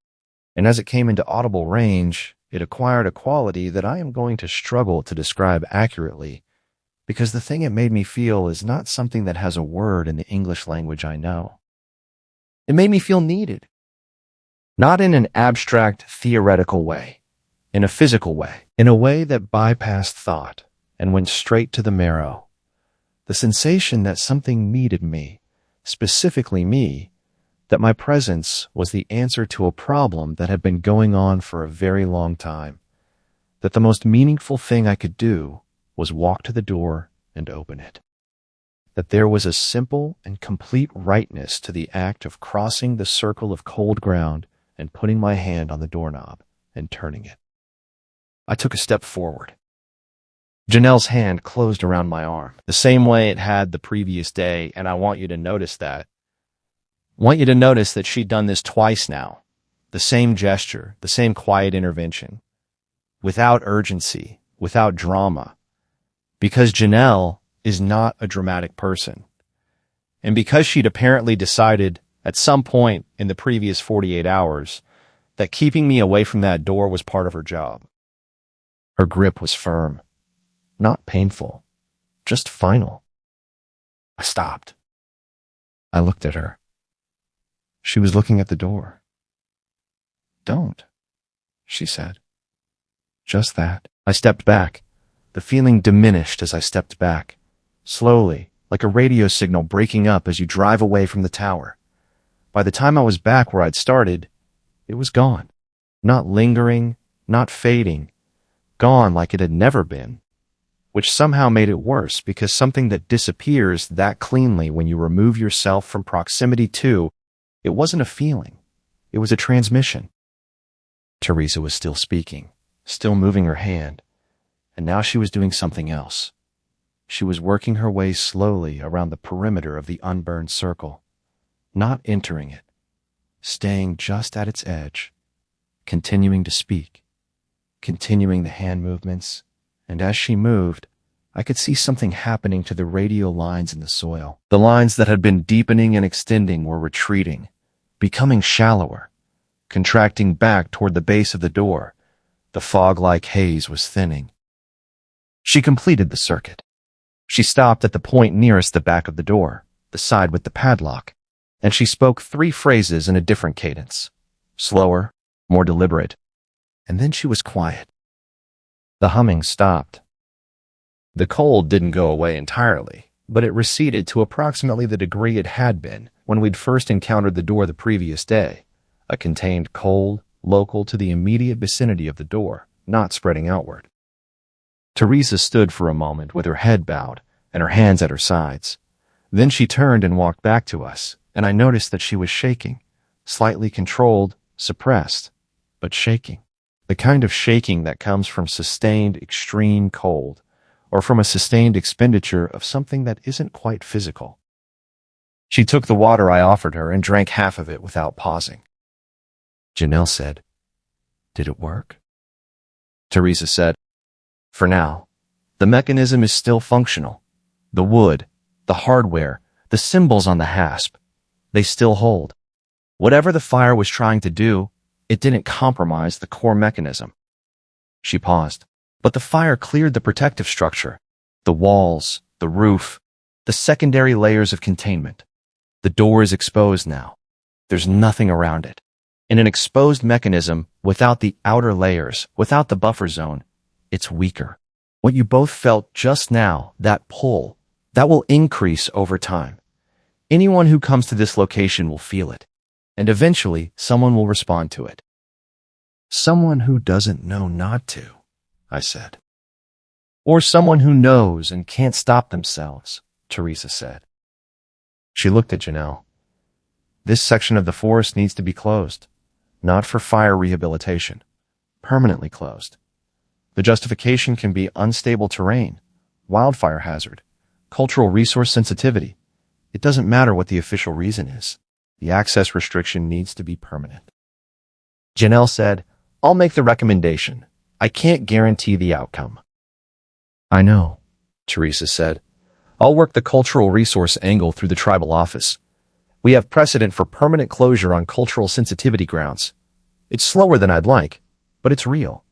And as it came into audible range, it acquired a quality that I am going to struggle to describe accurately, because the thing it made me feel is not something that has a word in the English language I know. It made me feel needed. Not in an abstract, theoretical way, in a physical way, in a way that bypassed thought and went straight to the marrow. The sensation that something needed me, specifically me, that my presence was the answer to a problem that had been going on for a very long time, that the most meaningful thing I could do was walk to the door and open it, that there was a simple and complete rightness to the act of crossing the circle of cold ground and putting my hand on the doorknob and turning it. I took a step forward. Janelle's hand closed around my arm, the same way it had the previous day, and I want you to notice that. Want you to notice that she'd done this twice now. The same gesture, the same quiet intervention. Without urgency, without drama. Because Janelle is not a dramatic person. And because she'd apparently decided at some point in the previous 48 hours that keeping me away from that door was part of her job. Her grip was firm. Not painful. Just final. I stopped. I looked at her. She was looking at the door, Don't, she said. Just that. I stepped back. The feeling diminished as I stepped back, slowly, like a radio signal breaking up as you drive away from the tower. By the time I was back where I'd started, it was gone. Not lingering, not fading. Gone like it had never been. Which somehow made it worse, because something that disappears that cleanly when you remove yourself from proximity to, it wasn't a feeling. It was a transmission. Teresa was still speaking, still moving her hand, and now she was doing something else. She was working her way slowly around the perimeter of the unburned circle, not entering it, staying just at its edge, continuing to speak, continuing the hand movements, and as she moved, I could see something happening to the radial lines in the soil. The lines that had been deepening and extending were retreating, becoming shallower, contracting back toward the base of the door. The fog-like haze was thinning. She completed the circuit. She stopped at the point nearest the back of the door, the side with the padlock, and she spoke 3 phrases in a different cadence, slower, more deliberate, and then she was quiet. The humming stopped. The cold didn't go away entirely, but it receded to approximately the degree it had been when we'd first encountered the door the previous day, a contained cold, local to the immediate vicinity of the door, not spreading outward. Teresa stood for a moment with her head bowed and her hands at her sides. Then she turned and walked back to us, and I noticed that she was shaking, slightly controlled, suppressed, but shaking. The kind of shaking that comes from sustained extreme cold, or from a sustained expenditure of something that isn't quite physical. She took the water I offered her and drank half of it without pausing. Janelle said, "Did it work?" Teresa said, "For now, the mechanism is still functional. The wood, the hardware, the symbols on the hasp, they still hold. Whatever the fire was trying to do, it didn't compromise the core mechanism." She paused. But the fire cleared the protective structure, the walls, the roof, the secondary layers of containment. The door is exposed now. There's nothing around it. In an exposed mechanism, without the outer layers, without the buffer zone, it's weaker. What you both felt just now, that pull, that will increase over time. Anyone who comes to this location will feel it, and eventually someone will respond to it. Someone who doesn't know not to, I said. Or someone who knows and can't stop themselves, Teresa said. She looked at Janelle. This section of the forest needs to be closed, not for fire rehabilitation, permanently closed. The justification can be unstable terrain, wildfire hazard, cultural resource sensitivity. It doesn't matter what the official reason is. The access restriction needs to be permanent. Janelle said, "I'll make the recommendation. I can't guarantee the outcome." "I know," Teresa said. "I'll work the cultural resource angle through the tribal office. We have precedent for permanent closure on cultural sensitivity grounds. It's slower than I'd like, but it's real."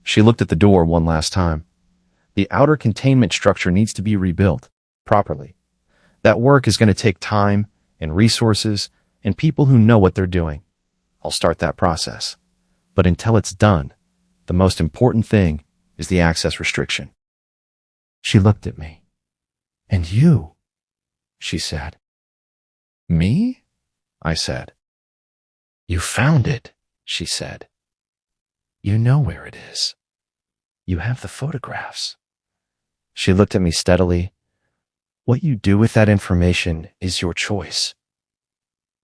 She looked at the door one last time. The outer containment structure needs to be rebuilt properly. That work is going to take time and resources and people who know what they're doing. I'll start that process. But until it's done, the most important thing is the access restriction. She looked at me. "And you?" she said. "Me?" I said. "You found it," she said. "You know where it is. You have the photographs." She looked at me steadily. "What you do with that information is your choice.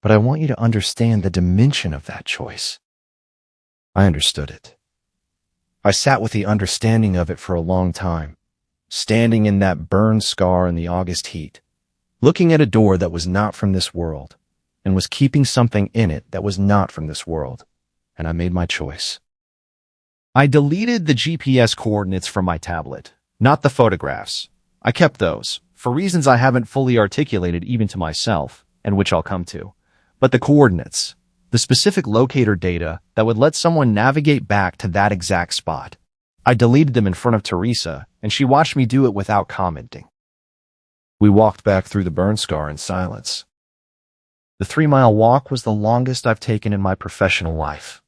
But I want you to understand the dimension of that choice." I understood it. I sat with the understanding of it for a long time, standing in that burn scar in the August heat, looking at a door that was not from this world, and was keeping something in it that was not from this world, and I made my choice. I deleted the GPS coordinates from my tablet, not the photographs. I kept those, for reasons I haven't fully articulated even to myself, and which I'll come to. But the coordinates, the specific locator data that would let someone navigate back to that exact spot. I deleted them in front of Teresa, and she watched me do it without commenting. We walked back through the burn scar in silence. The 3-mile walk was the longest I've taken in my professional life.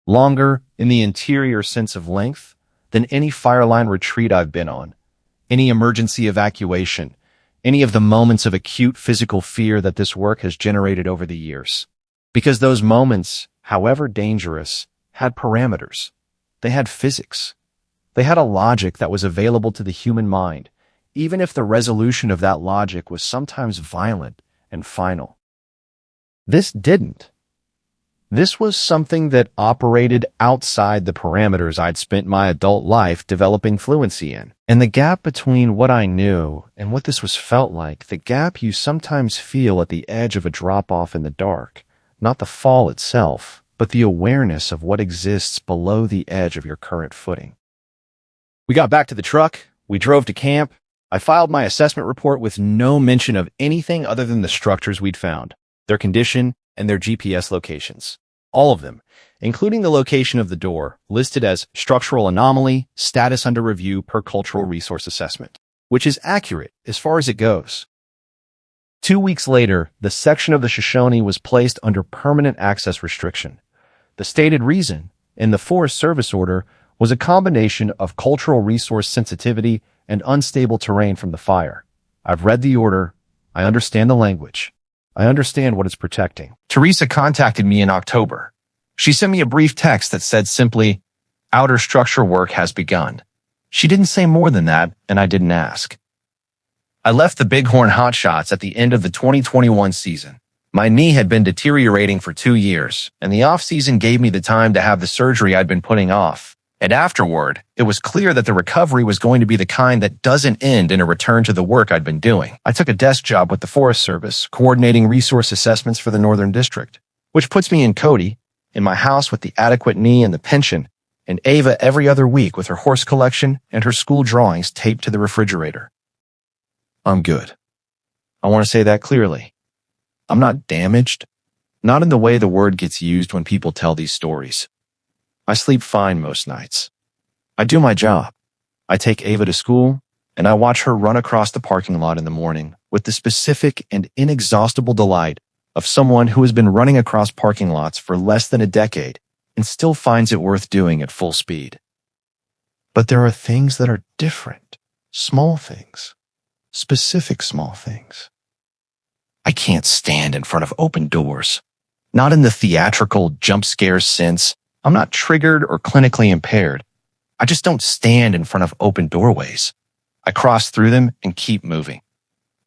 longer in the interior sense of length than any fire line retreat I've been on, any emergency evacuation, any of the moments of acute physical fear that this work has generated over the years. Because those moments, however dangerous, had parameters. They had physics. They had a logic that was available to the human mind, even if the resolution of that logic was sometimes violent and final. This didn't. This was something that operated outside the parameters I'd spent my adult life developing fluency in. And the gap between what I knew and what this was felt like, the gap you sometimes feel at the edge of a drop-off in the dark, not the fall itself, but the awareness of what exists below the edge of your current footing. We got back to the truck, we drove to camp. I filed my assessment report with no mention of anything other than the structures we'd found, their condition, and their GPS locations. All of them, including the location of the door, listed as structural anomaly, status under review per cultural resource assessment, which is accurate as far as it goes. 2 weeks later, the section of the Shoshone was placed under permanent access restriction. The stated reason, in the Forest Service order, was a combination of cultural resource sensitivity and unstable terrain from the fire. I've read the order. I understand the language. I understand what it's protecting. Teresa contacted me in October. She sent me a brief text that said simply, "Outer structure work has begun." She didn't say more than that, and I didn't ask. I left the Bighorn Hotshots at the end of the 2021 season. My knee had been deteriorating for 2 years, and the off-season gave me the time to have the surgery I'd been putting off. And afterward, it was clear that the recovery was going to be the kind that doesn't end in a return to the work I'd been doing. I took a desk job with the Forest Service, coordinating resource assessments for the Northern District, which puts me in Cody, in my house with the adequate knee and the pension, and Ava every other week with her horse collection and her school drawings taped to the refrigerator. I'm good. I want to say that clearly. I'm not damaged, not in the way the word gets used when people tell these stories. I sleep fine most nights. I do my job. I take Ava to school, and I watch her run across the parking lot in the morning with the specific and inexhaustible delight of someone who has been running across parking lots for less than a decade and still finds it worth doing at full speed. But there are things that are different, small things, specific small things. I can't stand in front of open doors, not in the theatrical jump scare sense. I'm not triggered or clinically impaired. I just don't stand in front of open doorways. I cross through them and keep moving.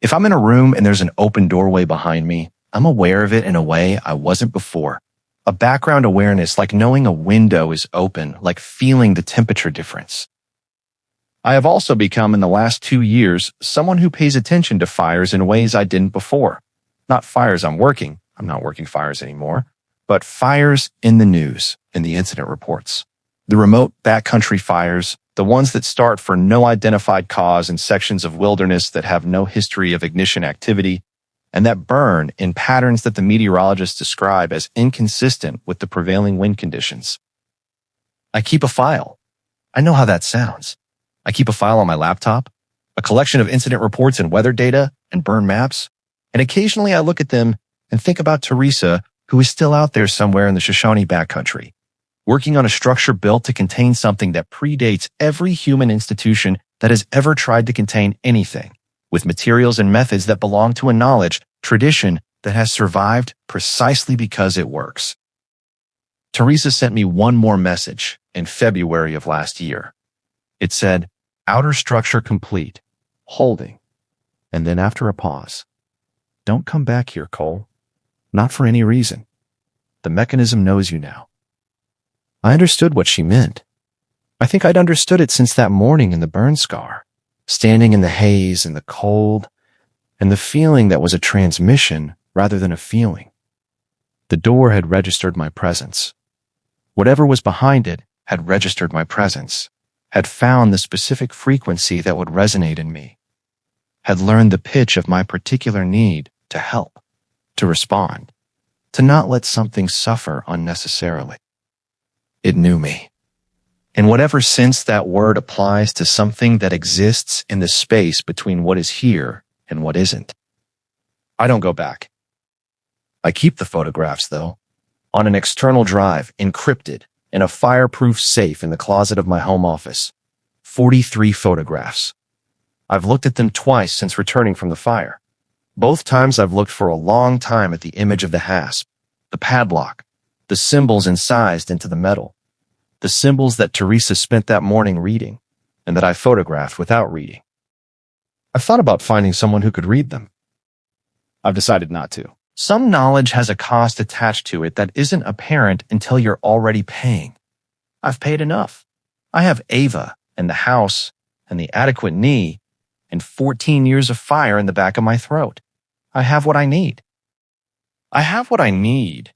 If I'm in a room and there's an open doorway behind me, I'm aware of it in a way I wasn't before. A background awareness, like knowing a window is open, like feeling the temperature difference. I have also become, in the last 2 years, someone who pays attention to fires in ways I didn't before. Not fires I'm not working fires anymore, but fires in the news, in the incident reports. The remote backcountry fires, the ones that start for no identified cause in sections of wilderness that have no history of ignition activity, and that burn in patterns that the meteorologists describe as inconsistent with the prevailing wind conditions. I keep a file. I know how that sounds. I keep a file on my laptop, a collection of incident reports and weather data and burn maps, and occasionally I look at them and think about Teresa, who is still out there somewhere in the Shoshone backcountry, working on a structure built to contain something that predates every human institution that has ever tried to contain anything, with materials and methods that belong to a knowledge, tradition that has survived precisely because it works. Teresa sent me one more message in February of last year. It said, "Outer structure complete, holding," and then after a pause, "Don't come back here, Cole. Not for any reason. The mechanism knows you now." I understood what she meant. I think I'd understood it since that morning in the burn scar, standing in the haze and the cold, and the feeling that was a transmission rather than a feeling. The door had registered my presence. Whatever was behind it had registered my presence, had found the specific frequency that would resonate in me, had learned the pitch of my particular need to help, to respond, to not let something suffer unnecessarily. It knew me. In whatever sense that word applies to something that exists in the space between what is here and what isn't. I don't go back. I keep the photographs, though, on an external drive, encrypted, in a fireproof safe in the closet of my home office. 43 photographs. I've looked at them twice since returning from the fire. Both times I've looked for a long time at the image of the hasp, the padlock, the symbols incised into the metal, the symbols that Teresa spent that morning reading, and that I photographed without reading. I've thought about finding someone who could read them. I've decided not to. Some knowledge has a cost attached to it that isn't apparent until you're already paying. I've paid enough. I have Ava and the house and the adequate knee and 14 years of fire in the back of my throat. I have what I need. I have what I need,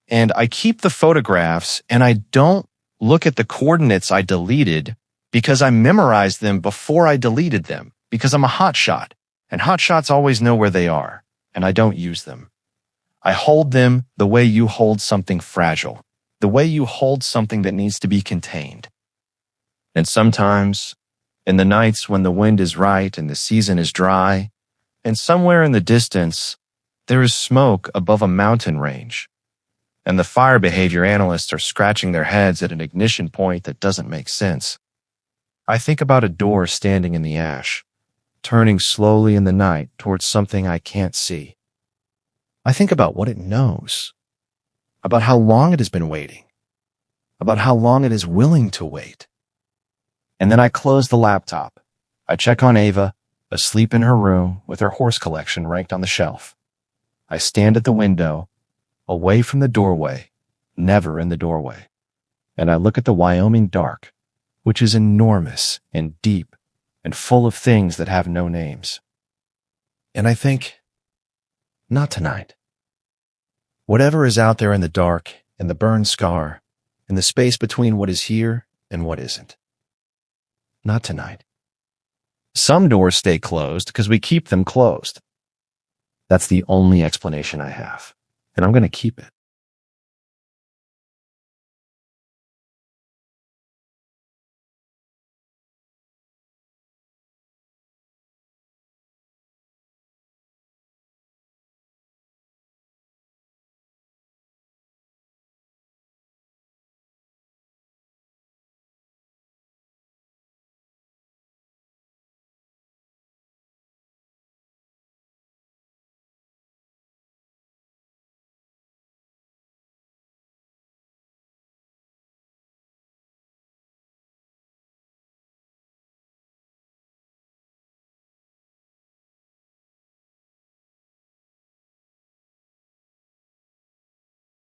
and I keep the photographs, and I don't look at the coordinates I deleted because I memorized them before I deleted them, because I'm a hotshot, and hotshots always know where they are, and I don't use them. I hold them the way you hold something fragile, the way you hold something that needs to be contained. And sometimes, in the nights when the wind is right and the season is dry, and somewhere in the distance, there is smoke above a mountain range, and the fire behavior analysts are scratching their heads at an ignition point that doesn't make sense. I think about a door standing in the ash, turning slowly in the night towards something I can't see. I think about what it knows, about how long it has been waiting, about how long it is willing to wait. And then I close the laptop. I check on Ava, asleep in her room with her horse collection ranked on the shelf. I stand at the window, away from the doorway, never in the doorway. And I look at the Wyoming dark, which is enormous and deep and full of things that have no names. And I think, not tonight. Whatever is out there in the dark, in the burn scar, in the space between what is here and what isn't. Not tonight. Some doors stay closed because we keep them closed. That's the only explanation I have, and I'm going to keep it.